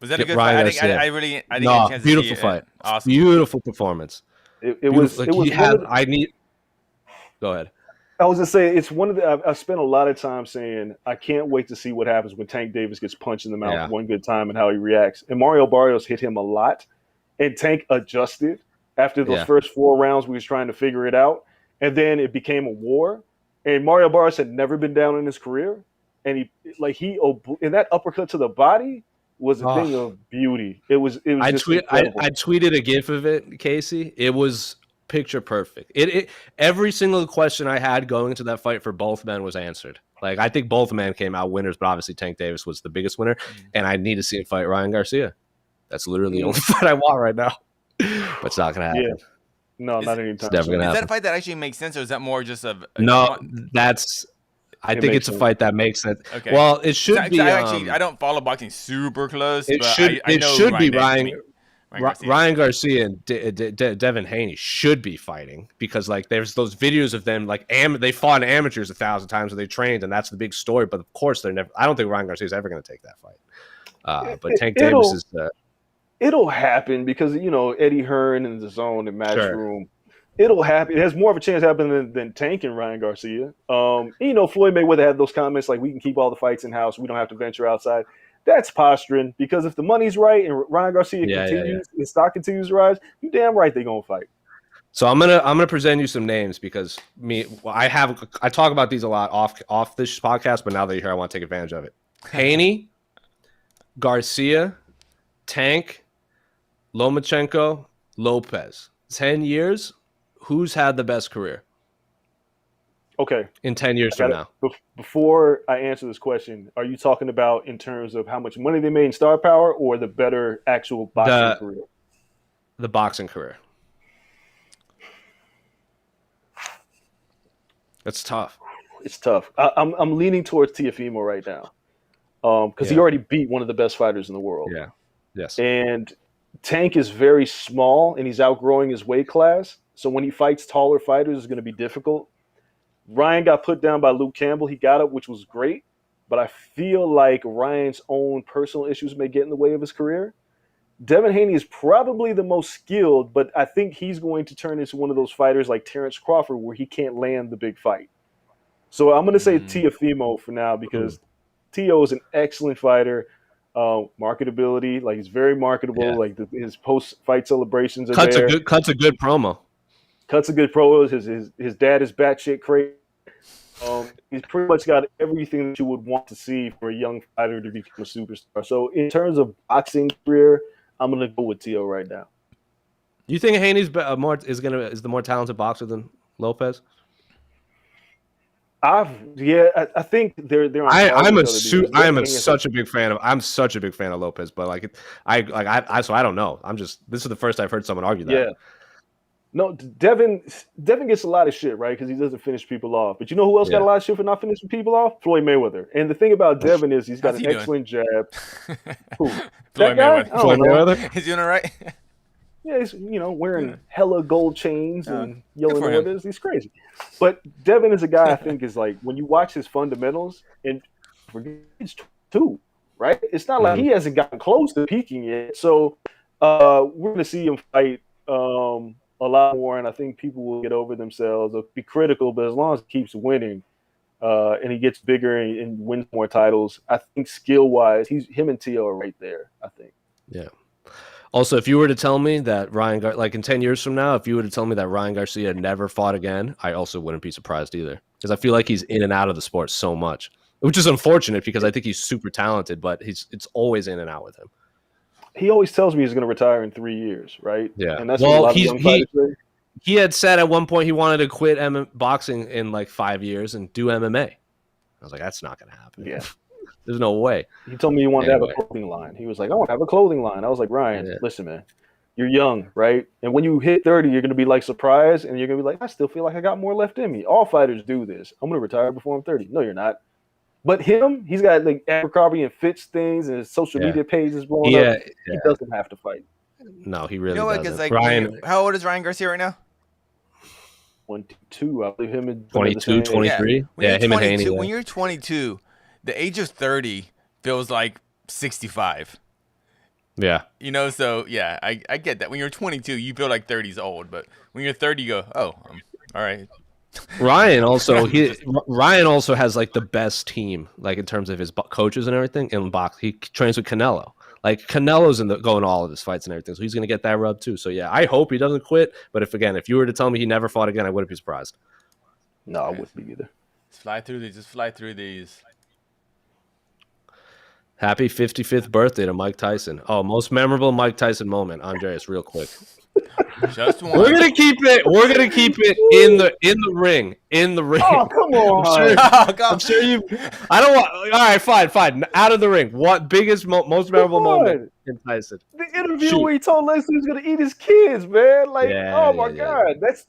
Was that a good fight? I didn't get a chance to beautiful see fight. It. Awesome. Beautiful performance. It was. Go ahead. I was gonna say it's one of the. I've spent a lot of time saying I can't wait to see what happens when Tank Davis gets punched in the mouth one good time and how he reacts. And Mario Barrios hit him a lot, and Tank adjusted. After those first 4 rounds, we was trying to figure it out, and then it became a war. And Mario Barrios had never been down in his career, and and that uppercut to the body was a thing of beauty. It was I just incredible. I tweeted a gif of it, Casey. It was picture perfect. Every single question I had going into that fight for both men was answered. Like, I think both men came out winners, but obviously Tank Davis was the biggest winner, and I need to see him fight Ryan Garcia. That's literally the only fight I want right now, but it's not gonna happen. Yeah. No, not anytime. It's never gonna happen. Is that a fight that actually makes sense, or is that more just a no? I think it's a fight that makes sense. Okay. Well, it should be. I don't follow boxing super close. It should be Ryan Garcia and Devin Haney should be fighting, because like there's those videos of them like they fought amateurs 1,000 times and they trained, and that's the big story. But of course they're never. I don't think Ryan Garcia is ever going to take that fight. But Tank Davis is. It'll happen because Eddie Hearn in the zone and Matchroom. It'll happen. It has more of a chance of happening than Tank and Ryan Garcia. Floyd Mayweather had those comments like, we can keep all the fights in house. We don't have to venture outside. That's posturing, because if the money's right and Ryan Garcia continues, his stock continues to rise, you damn right they're gonna fight. So I'm gonna present you some names, because I talk about these a lot off this podcast, but now that you're here, I want to take advantage of it. Haney, Garcia, Tank, Lomachenko, Lopez. 10 years. Who's had the best career? Okay. In 10 years from now. Before I answer this question, are you talking about in terms of how much money they made in star power, or the better actual boxing career? The boxing career. It's tough. It's tough. I'm leaning towards Teofimo right now, because he already beat one of the best fighters in the world. Yeah. Yes. And Tank is very small, and he's outgrowing his weight class. So when he fights taller fighters, it's going to be difficult. Ryan got put down by Luke Campbell. He got up, which was great. But I feel like Ryan's own personal issues may get in the way of his career. Devin Haney is probably the most skilled, but I think he's going to turn into one of those fighters like Terrence Crawford, where he can't land the big fight. So I'm going to say Teofimo for now, because Teo is an excellent fighter. Marketability, like he's very marketable. Yeah. Like his post-fight celebrations are there. Cuts a good promo. Cuts a good promo. His dad is batshit crazy. He's pretty much got everything that you would want to see for a young fighter to become a superstar. So in terms of boxing career, I'm gonna go with Teo right now. You think Haney's is the more talented boxer than Lopez? I think they're. I'm such a big fan of Lopez, but so I don't know. This is the first I've heard someone argue that. Yeah. No, Devin gets a lot of shit, right? Because he doesn't finish people off. But you know who else got a lot of shit for not finishing people off? Floyd Mayweather. And the thing about Devin is he's got an excellent jab. Who? Floyd Mayweather. Floyd Mayweather. Is he doing all right? Yeah, he's wearing hella gold chains and yelling orders. He's crazy. But Devin is a guy I think is like, when you watch his fundamentals, and he's 22, right? It's not like he hasn't gotten close to peaking yet. So we're going to see him fight a lot more, and I think people will get over themselves. They'll be critical, but as long as he keeps winning and he gets bigger and wins more titles, I think skill-wise, him and Teo are right there, I think. Yeah. Also, if you were to tell me that in 10 years from now, if you were to tell me that Ryan Garcia never fought again, I also wouldn't be surprised either, because I feel like he's in and out of the sport so much, which is unfortunate because I think he's super talented, but it's always in and out with him. He always tells me he's going to retire in 3 years, right? Yeah. And that's what a lot of young fighters say. He had said at one point he wanted to quit boxing in like 5 years and do MMA. I was like, that's not going to happen. Yeah. There's no way. He told me he wanted to have a clothing line. He was like, I want to have a clothing line. I was like, Ryan, listen, man, you're young, right? And when you hit 30, you're going to be like surprised, and you're going to be like, I still feel like I got more left in me. All fighters do this. I'm going to retire before I'm 30. No, you're not. But he's got like Abercrombie and Fitch things, and his social media page is blowing up. He doesn't have to fight. No, he really doesn't. Like, Ryan, how old is Ryan Garcia right now? 22. I believe him and 22, 23. Yeah, him and Haney. When you're 22, the age of 30 feels like 65. Yeah. So yeah, I get that. When you're 22, you feel like 30 is old, but when you're 30, you go, oh, all right. Ryan also has like the best team, like in terms of his coaches and everything in box. He trains with Canelo. Like Canelo's going to all of his fights and everything, so he's going to get that rub too. So yeah, I hope he doesn't quit. But if you were to tell me he never fought again, I wouldn't be surprised. No, I wouldn't be either. Just fly through these. Just fly through these. Happy 55th birthday to Mike Tyson. Oh, most memorable Mike Tyson moment, Andreas, real quick. Just one. We're gonna keep it in the ring. In the ring. Oh, come on. I'm sure you. I don't want. All right, fine. Out of the ring. What biggest, most memorable moment in Tyson? The interview where he told Leslie he was gonna eat his kids, man. Like, oh my God, that's.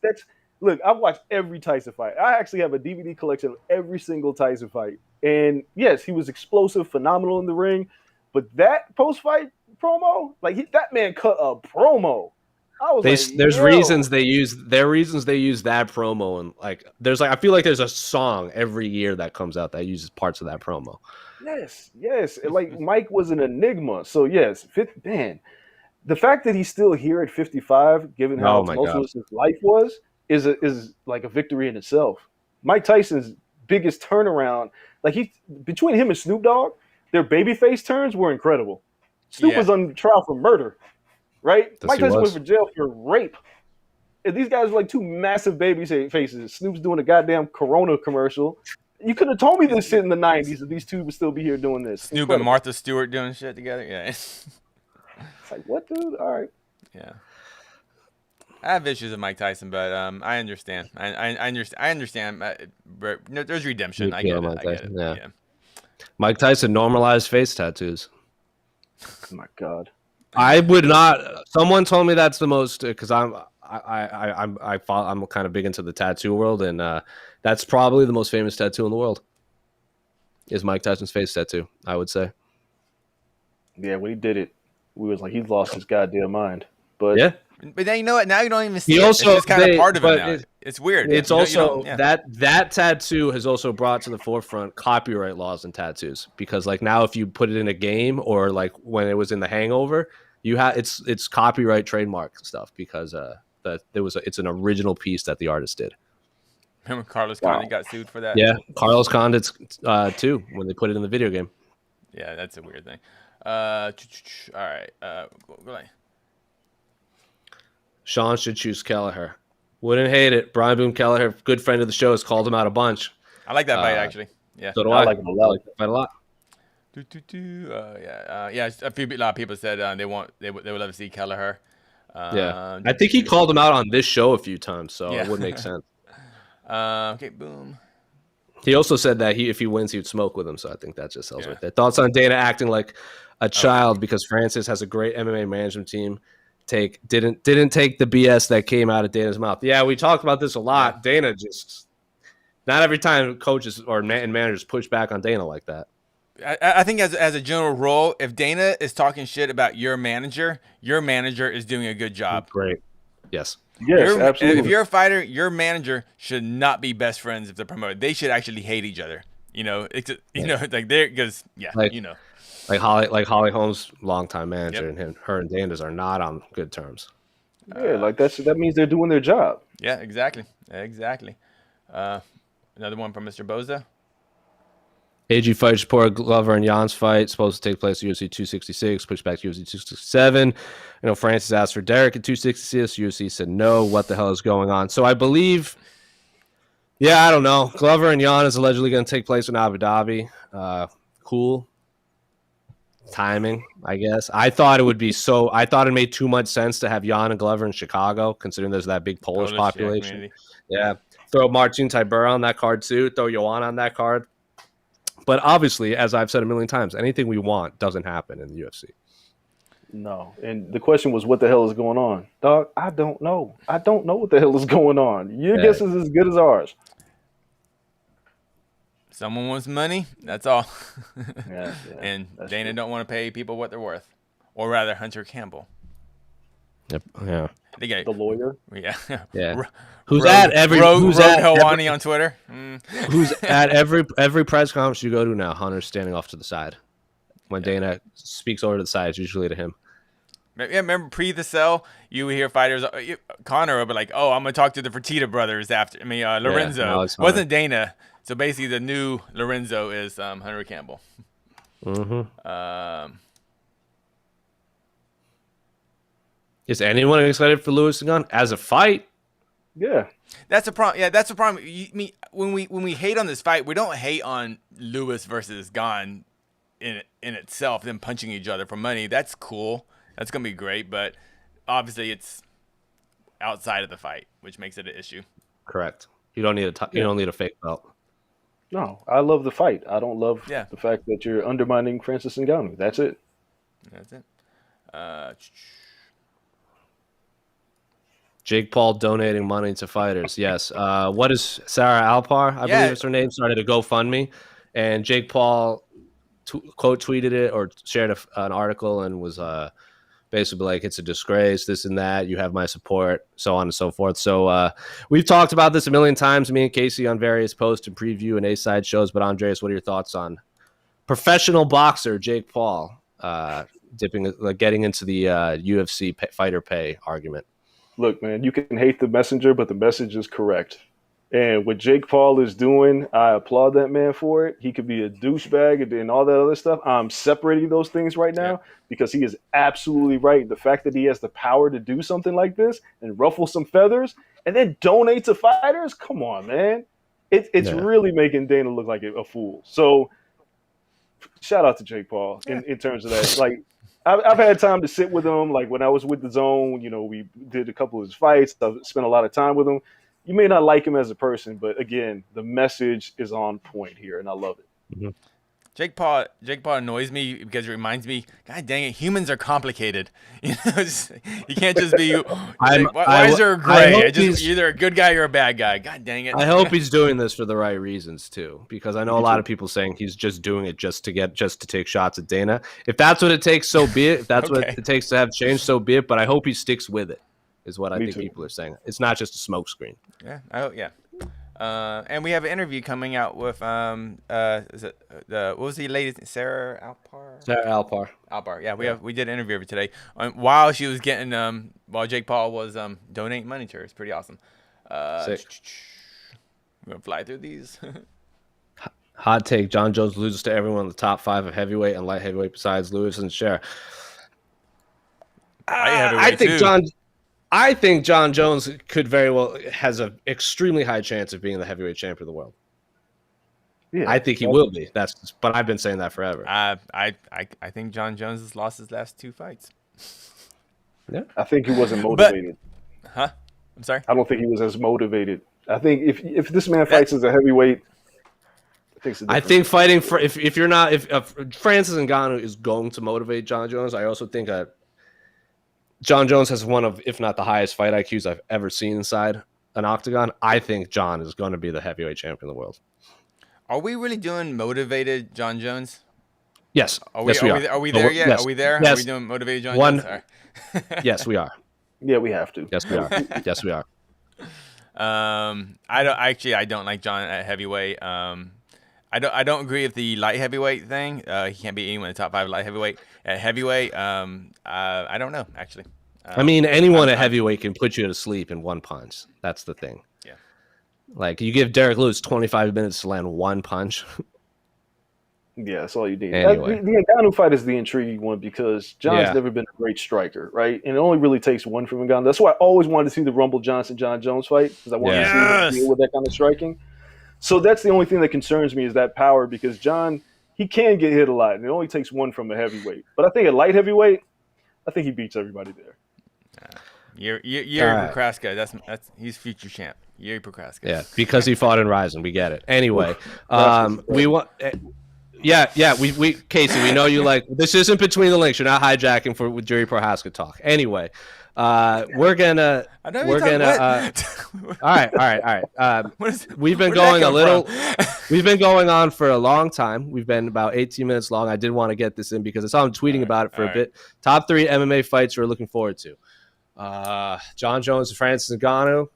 Look, I've watched every Tyson fight. I actually have a DVD collection of every single Tyson fight. And yes, he was explosive, phenomenal in the ring. But that post-fight promo, like that man cut a promo. I was there's reasons they use that promo, and I feel like there's a song every year that comes out that uses parts of that promo. Yes. Like Mike was an enigma. So yes, man, the fact that he's still here at 55, given how tumultuous his life was, is like a victory in itself. Mike Tyson's biggest turnaround, between him and Snoop Dogg, their babyface turns were incredible. Snoop was on trial for murder, right? Mike Tyson went for jail for rape. And these guys were like two massive baby faces. Snoop's doing a goddamn Corona commercial. You could have told me this shit in the 90s that these two would still be here doing this. Snoop and Martha Stewart doing shit together. Yeah. It's like, what, dude? All right. Yeah. I have issues with Mike Tyson, but I understand. I understand. There's redemption. I get it. Yeah. Mike Tyson normalized face tattoos. Oh my God. I would not. Someone told me that's the most, because I'm kind of big into the tattoo world, and that's probably the most famous tattoo in the world. Is Mike Tyson's face tattoo? I would say. Yeah, when he did it, we was like, he's lost his goddamn mind. But yeah. But now you know what? Now you don't even see it. It's just kind of part of it now. It's weird. It's also that tattoo has also brought to the forefront copyright laws and tattoos, because now if you put it in a game or when it was in The Hangover, it's copyright trademark stuff, because it's an original piece that the artist did. Remember Carlos Condit got sued for that? Yeah, Carlos Condit too, when they put it in the video game. Yeah, that's a weird thing. All right. Go ahead. Sean should choose Kelleher. Wouldn't hate it. Brian Boom Kelleher, good friend of the show, has called him out a bunch. I like that fight, actually. Yeah. So do I. Like him a lot. I like that fight a lot. A lot of people said they would love to see Kelleher. I think he called him out on this show a few times, so it would make sense. Okay, boom. He also said that if he wins, he would smoke with him, so I think that just sells right there. Thoughts on Dana acting like a child because Francis has a great MMA management team. Didn't take the BS that came out of Dana's mouth. Yeah, we talked about this a lot. Dana just not every time coaches or managers push back on Dana like that. I think as a general rule, if Dana is talking shit about your manager is doing a good job. Great. Yes. Yes, absolutely. If you're a fighter, your manager should not be best friends if they're promoted. They should actually hate each other. Like Holly Holmes, longtime manager, and her and Dandas are not on good terms. Yeah, that means they're doing their job. Yeah, exactly. Another one from Mr. Boza. AG fight Shapiro, Glover, and Jan's fight supposed to take place at UFC 266, pushed back to UFC 267. Francis asked for Derrick at 266. UFC said no. What the hell is going on? So I believe, I don't know. Glover and Jan is allegedly going to take place in Abu Dhabi. Cool. Timing, I guess. I thought it made too much sense to have Jan and Glover in Chicago, considering there's that big Polish population. Yeah. Throw Marcin Tybura on that card too. Throw Joanna on that card. But obviously, as I've said a million times, anything we want doesn't happen in the UFC. No. And the question was, what the hell is going on? Dog, I don't know. I don't know what the hell is going on. Your guess is as good as ours. Someone wants money. That's all. Yeah, and Dana don't want to pay people what they're worth, or rather, Hunter Campbell. Yep. Yeah. The lawyer. Yeah. Yeah. Who's at Helwani on Twitter? Who's at every press conference you go to now? Hunter's standing off to the side. When Dana speaks over to the side, it's usually to him. Yeah, remember the cell, you hear fighters. Connor would be like, "Oh, I'm gonna talk to the Fertitta brothers after." Lorenzo wasn't Dana. So basically, the new Lorenzo is Hunter Campbell. Mm-hmm. Is anyone excited for Lewis and Gane as a fight? Yeah. That's a problem. Yeah, that's a problem. When we hate on this fight, we don't hate on Lewis versus Gane in itself, them punching each other for money. That's cool. That's gonna be great. But obviously, it's outside of the fight, which makes it an issue. Correct. You don't need you don't need a fake belt. No, I love the fight. I don't love the fact that you're undermining Francis Ngannou. That's it. That's it. Jake Paul donating money to fighters. Yes. What is Sarah Alpar? I believe it's her name. Started a GoFundMe, and Jake Paul quote tweeted it or shared an article and was basically like, it's a disgrace, this and that. You have my support, so on and so forth. So we've talked about this a million times, me and Casey, on various post and preview and A-side shows. But Andreas, what are your thoughts on professional boxer Jake Paul getting into the UFC fighter pay argument? Look, man, you can hate the messenger, but the message is correct. And what Jake Paul is doing, I applaud that man for it. He could be a douchebag and all that other stuff. I'm separating those things right now because he is absolutely right. The fact that he has the power to do something like this and ruffle some feathers and then donate to fighters, come on, man. It's really making Dana look like a fool. So shout out to Jake Paul in terms of that. Like, I've had time to sit with him. Like when I was with the Zone, we did a couple of his fights. I've spent a lot of time with him. You may not like him as a person, but again, the message is on point here, and I love it. Mm-hmm. Jake Paul annoys me because it reminds me, God dang it, humans are complicated. You can't just be. Why is there a gray? You're either a good guy or a bad guy. God dang it. I hope he's doing this for the right reasons too, because I know a lot of people saying he's just doing it just to take shots at Dana. If that's what it takes, so be it. If that's what it takes to have change, so be it. But I hope he sticks with it. Is what I think people are saying. It's not just a smokescreen. Yeah. Oh yeah. And we have an interview coming out with is it what was the latest? Sarah Alpar. Sarah Alpar. Alpar. Yeah, we did an interview of her today while she was getting while Jake Paul was donating money to her. It's pretty awesome. Sick. We're gonna fly through these. Hot take: Jon Jones loses to everyone in the top 5 of heavyweight and light heavyweight besides Lewis and Cher. I think Jon Jones could very well has an extremely high chance of being the heavyweight champion of the world. Yeah, I think he will be. But I've been saying that forever. I think Jon Jones has lost his last 2 fights. Yeah, I think he wasn't motivated. I'm sorry. I don't think he was as motivated. I think if this man fights as a heavyweight, I think fighting for if Francis Ngannou is going to motivate Jon Jones, I also think Jon Jones has one of, if not the highest fight IQs I've ever seen inside an octagon. I think Jon is going to be the heavyweight champion of the world. Are we really doing motivated Jon Jones? Yes. Are we there yet? Yes. Are we there? Yes. Are we doing motivated Jon Jones? Yes, we are. Yeah, we have to. Yes, we are. Yes, we are. I don't like Jon at heavyweight. I don't agree with the light heavyweight thing. He can't be anyone in the top 5 light heavyweight. At heavyweight, I don't know actually. I mean, anyone at heavyweight can put you to sleep in one punch. That's the thing. Yeah. Like you give Derrick Lewis 25 minutes to land one punch. Yeah, that's all you need. Anyway. The Ngannou fight is the intriguing one because Jon's never been a great striker, right? And it only really takes one from Ngannou. That's why I always wanted to see the Rumble Johnson-Jon Jones fight because I wanted to see him deal with that kind of striking. So that's the only thing that concerns me is that power because Jon, he can get hit a lot, and it only takes one from a heavyweight. But I think at light heavyweight, I think he beats everybody there. Yuri Prochaska, that's he's future champ. Yuri Prochaska. Yeah, because he fought in Ryzen. We get it. Anyway, we want. Yeah. We Casey, we know you like. This isn't between the links. You're not hijacking with Yuri Prochaska talk. Anyway. We're gonna. All right. We've been going a little. We've been going on for a long time. We've been about 18 minutes long. I did want to get this in because I saw him tweeting about it for a bit. Top 3 MMA fights we're looking forward to. Jon Jones and Francis Ngannou.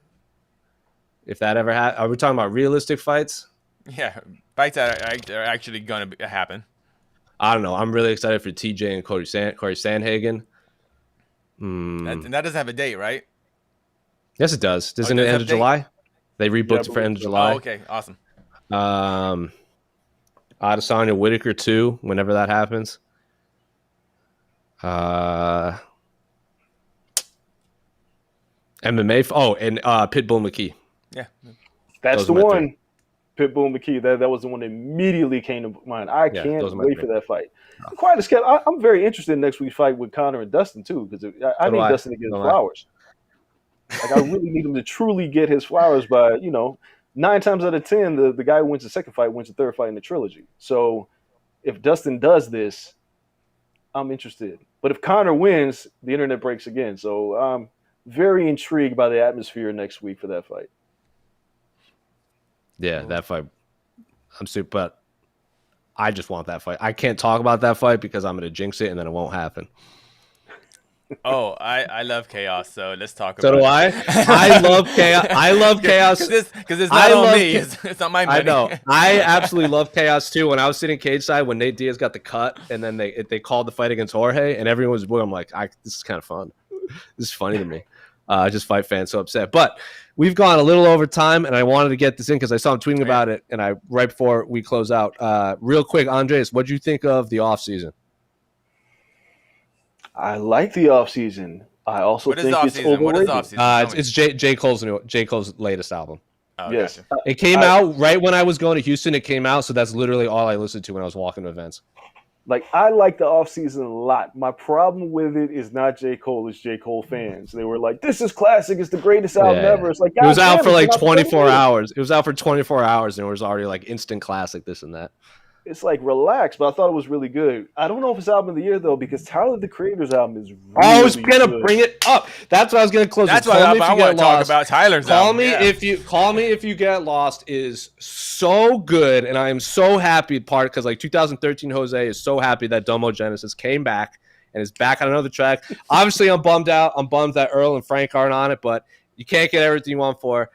If that ever happens, are we talking about realistic fights? Yeah, fights that are actually going to happen. I don't know. I'm really excited for TJ and Corey Sandhagen. That doesn't have a date, right? Yes, it does. Doesn't it end of July? They rebooked it for end of July. Oh, okay, awesome. Adesanya Whitaker 2, whenever that happens. MMA. Oh, and Pitbull McKee. Yeah. That's Those the are my one. three. Pitbull McKee. That was the one that immediately came to mind. I Yeah, can't those are my wait three. for that fight. Quite a sketch. I'm very interested in next week's fight with Conor and Dustin too, because I So do need I. Dustin to get his So do I. flowers. Like I really need him to truly get his flowers by 9 times out of 10 the guy who wins the second fight wins the third fight in the trilogy. So if Dustin does this, I'm interested. But if Conor wins, the internet breaks again. So I'm very intrigued by the atmosphere next week for that fight. Yeah, that fight. I'm super, but I just want that fight. I can't talk about that fight because I'm going to jinx it and then it won't happen. Oh, I love chaos, so let's talk So about do it. I. I love chaos. I love chaos. Because it's not on me. It's not my money. I know. I absolutely love chaos too. When I was sitting cage side, when Nate Diaz got the cut, and then they called the fight against Jorge, and everyone was booing. I'm like, this is kind of fun. This is funny to me. Just fight fans so upset. But we've gone a little over time, and I wanted to get this in because I saw him tweeting about it, and right before we close out, real quick, Andreas, what do you think of the off season? I like the offseason. I also think it's overrated. What is off-season? It's J. Cole's latest album. Oh, yes. Gotcha. It came out right when I was going to Houston. It came out, so that's literally all I listened to when I was walking to events. Like, I like the offseason a lot. My problem with it is not J. Cole, it's J. Cole fans. They were like, this is classic. It's the greatest album ever. It's like, it was out for like it's 24 hours. It was out for 24 hours, and it was already like instant classic, this and that. It's like, relax, but I thought it was really good. I don't know if it's album of the year, though, because Tyler, the Creator's album is really I was going to good. bring it up. That's what I was going to close That's with. why I want to talk about Tyler's album. Call me if you get lost is so good, and I am so happy because like 2013 Jose is so happy that Domo Genesis came back and is back on another track. Obviously, I'm bummed out. I'm bummed that Earl and Frank aren't on it, but you can't get everything you want for.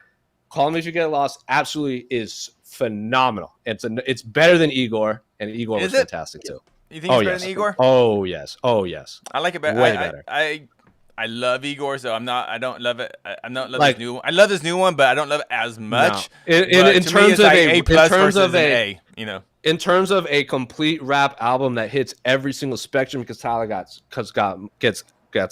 Call Me If You Get Lost absolutely is phenomenal. It's better than Igor, and Igor was fantastic too. You think it's better than Igor? Oh yes. I like it better. Way better. I love Igor, so I don't love it. I don't love this new one. I love this new one, but I don't love it as much. No. In terms of A, in terms of a complete rap album that hits every single spectrum, because Tyler gets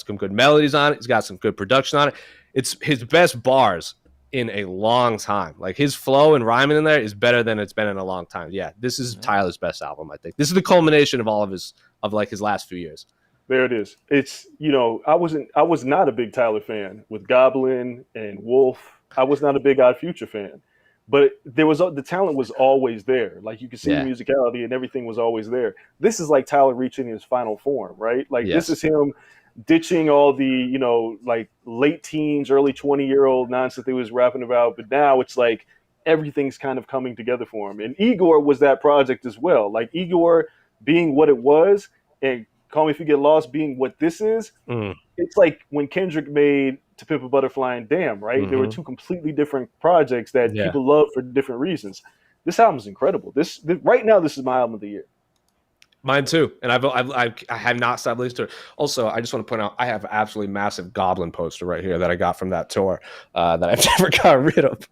some good melodies on it. He's got some good production on it. It's his best bars in a long time. Like his flow and rhyming in there is better than it's been in a long time. Yeah, this is Tyler's best album, I think. This is the culmination of all of his last few years. There it is. It's, I was not a big Tyler fan with Goblin and Wolf. I was not a big Odd Future fan, but the talent was always there. Like you could see the musicality and everything was always there. This is like Tyler reaching his final form, right? Like This is him ditching all the, like late teens, early 20-year-old nonsense that he was rapping about. But now it's like everything's kind of coming together for him. And Igor was that project as well. Like Igor being what it was and Call Me If You Get Lost being what this is. It's like when Kendrick made To Pimp a Butterfly and Damn, right? Mm-hmm. There were two completely different projects that people love for different reasons. This album is incredible. This right now, this is my album of the year. Mine too, and I have not stopped listening to it. Also, I just want to point out I have an absolutely massive Goblin poster right here that I got from that tour that I've never got rid of.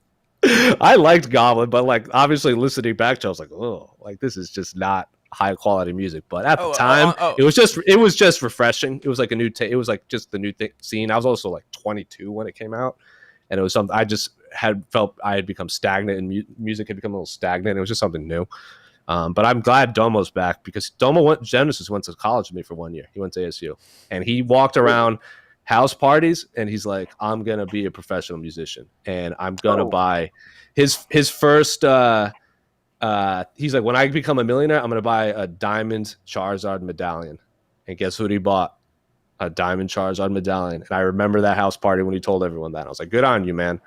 I liked Goblin, but like obviously listening back to it, I was like, oh, like this is just not high quality music. But at the time, it was just refreshing. It was like a new it was like just the new scene. I was also like 22 when it came out, and it was something I just had felt I had become stagnant, and music had become a little stagnant. It was just something new. But I'm glad Domo's back because Genesis went to college with me for 1 year. He went to ASU, and he walked around house parties, and he's like, "I'm gonna be a professional musician, and I'm gonna buy his first." He's like, "When I become a millionaire, I'm gonna buy a diamond Charizard medallion." And guess what he bought? A diamond Charizard medallion. And I remember that house party when he told everyone that. I was like, "Good on you, man."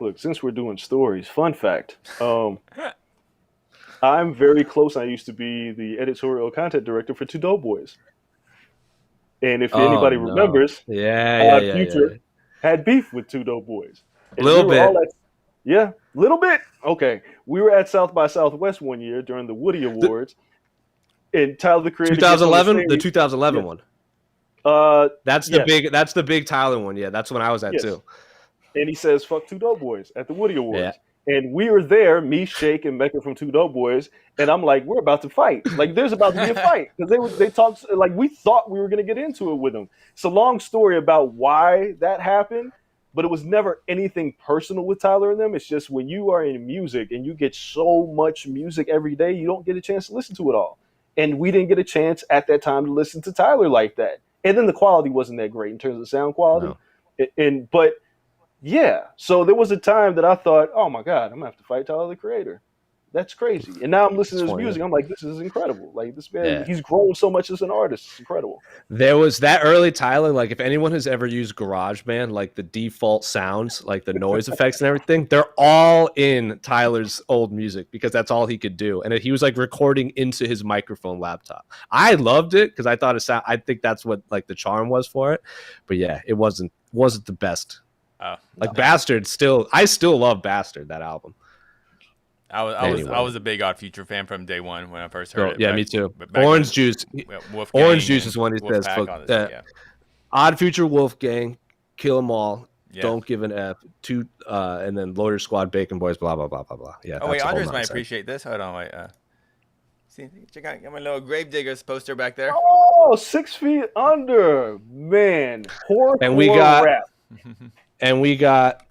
Look, since we're doing stories, fun fact. I'm very close. I used to be the editorial content director for Two Dope Boys. And if anybody remembers, Future had beef with Two Dope Boys. A little bit. Little bit. Okay. We were at South by Southwest one year during the Woody Awards. And Tyler, the Creator. 2011? The 2011 one. That's the big Tyler one. Yeah, that's when I was at too. And he says, fuck Two Dope Boys at the Woody Awards. Yeah. And we were there, me, Shake, and Mecca from Two Dope Boys, and I'm like, we're about to fight. Like, there's about to be a fight. Because they talked, like, we thought we were going to get into it with them. It's a long story about why that happened, but it was never anything personal with Tyler and them. It's just when you are in music and you get so much music every day, you don't get a chance to listen to it all. And we didn't get a chance at that time to listen to Tyler like that. And then the quality wasn't that great in terms of sound quality. No. But yeah, so there was a time that I thought, oh my God, I'm gonna have to fight Tyler the Creator. That's crazy. And now I'm listening to his music. I'm like, this is incredible. Like this man, he's grown so much as an artist. It's incredible. There was that early Tyler. Like if anyone has ever used GarageBand, like the default sounds, like the noise effects and everything, they're all in Tyler's old music because that's all he could do. And he was like recording into his microphone laptop. I loved it because I thought it sound. I think that's what like the charm was for it. But yeah, it wasn't the best. Like Bastard. I still love Bastard. That album. I was a big Odd Future fan from day one when I first heard it. Yeah, me too. Orange Juice. Orange Juice is one he says. Odd Future, Wolfgang, Kill 'Em All, Don't Give an F, and then Loader Squad, Bacon Boys, blah blah blah blah blah. Yeah. Oh wait, Andres might appreciate this. Hold on, wait. See, check out my little Gravediggers poster back there. Oh, 6 Feet Under, man. And we got rap. And we got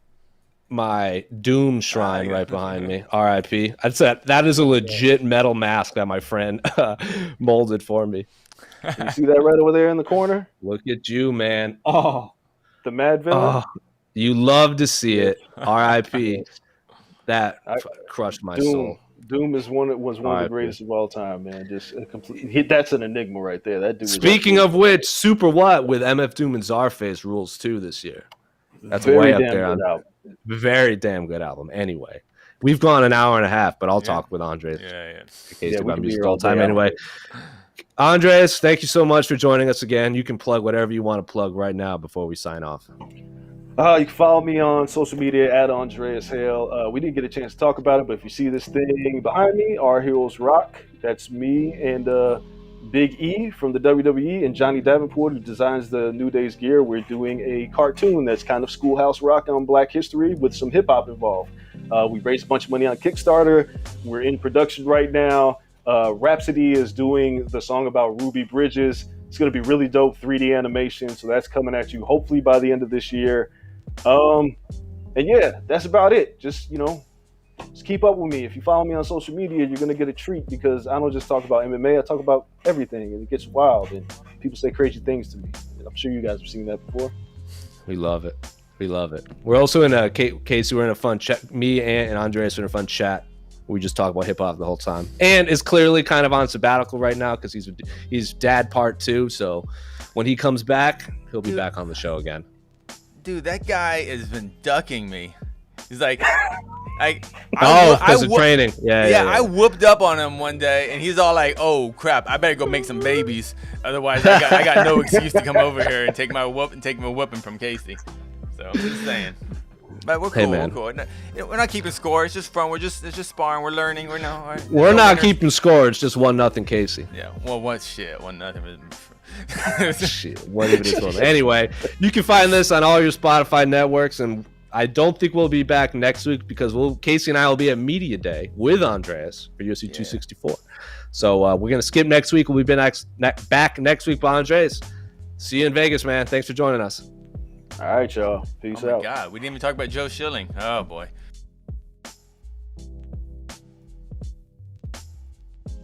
my Doom shrine right behind me. R.I.P. I'd say that is a legit metal mask that my friend molded for me. You see that right over there in the corner? Look at you, man. Oh, the Mad Villain. Oh, you love to see it. R.I.P. That crushed my soul. Doom was one of the greatest of all time, man. Just a complete. That's an enigma right there. That dude. Speaking of which, Super What with MF Doom and Czarface rules too this year. That's way up there. Very damn good album. Anyway, we've gone an hour and a half, but I'll talk with Andres. About music all the time. Anyway, Andres, thank you so much for joining us again. You can plug whatever you want to plug right now before we sign off. You can follow me on social media at Andreas Hale. We didn't get a chance to talk about it, but if you see this thing behind me, Our Heroes Rock, that's me and Big E from the WWE and Johnny Davenport, who designs the New Day's gear. We're doing a cartoon that's kind of Schoolhouse Rock on Black history with some hip hop involved. We raised a bunch of money on Kickstarter. We're in production right now. Rhapsody is doing the song about Ruby Bridges. It's going to be really dope 3D animation. So that's coming at you hopefully by the end of this year. And yeah, that's about it. Just keep up with me. If you follow me on social media, you're going to get a treat because I don't just talk about MMA. I talk about everything, and it gets wild, and people say crazy things to me. And I'm sure you guys have seen that before. We love it. We love it. We're also in a case. We're in a fun chat. Me and Andreas are in a fun chat. We just talk about hip hop the whole time, and is clearly kind of on sabbatical right now because he's dad part 2. So when he comes back, he'll be back on the show again. Dude, that guy has been ducking me. He's like, because of training. Yeah. I whooped up on him one day, and he's all like, "Oh crap, I better go make some babies. Otherwise, I got no excuse to come over here and take my whooping from Casey." So I'm just saying. But we're cool. Hey, we're cool. We're not keeping score. It's just fun. It's just sparring. We're learning. We're not keeping score. It's just 1-0 Casey. Yeah. Well, what shit? 1-0. Shit. What even is going on? Anyway, you can find this on all your Spotify networks, and I don't think we'll be back next week because Casey and I will be at Media Day with Andreas for UFC 264. So we're gonna skip next week. We'll be back next week by Andreas. See you in Vegas, man. Thanks for joining us. All right, y'all. Peace out. Oh my God, we didn't even talk about Joe Schilling. Oh boy.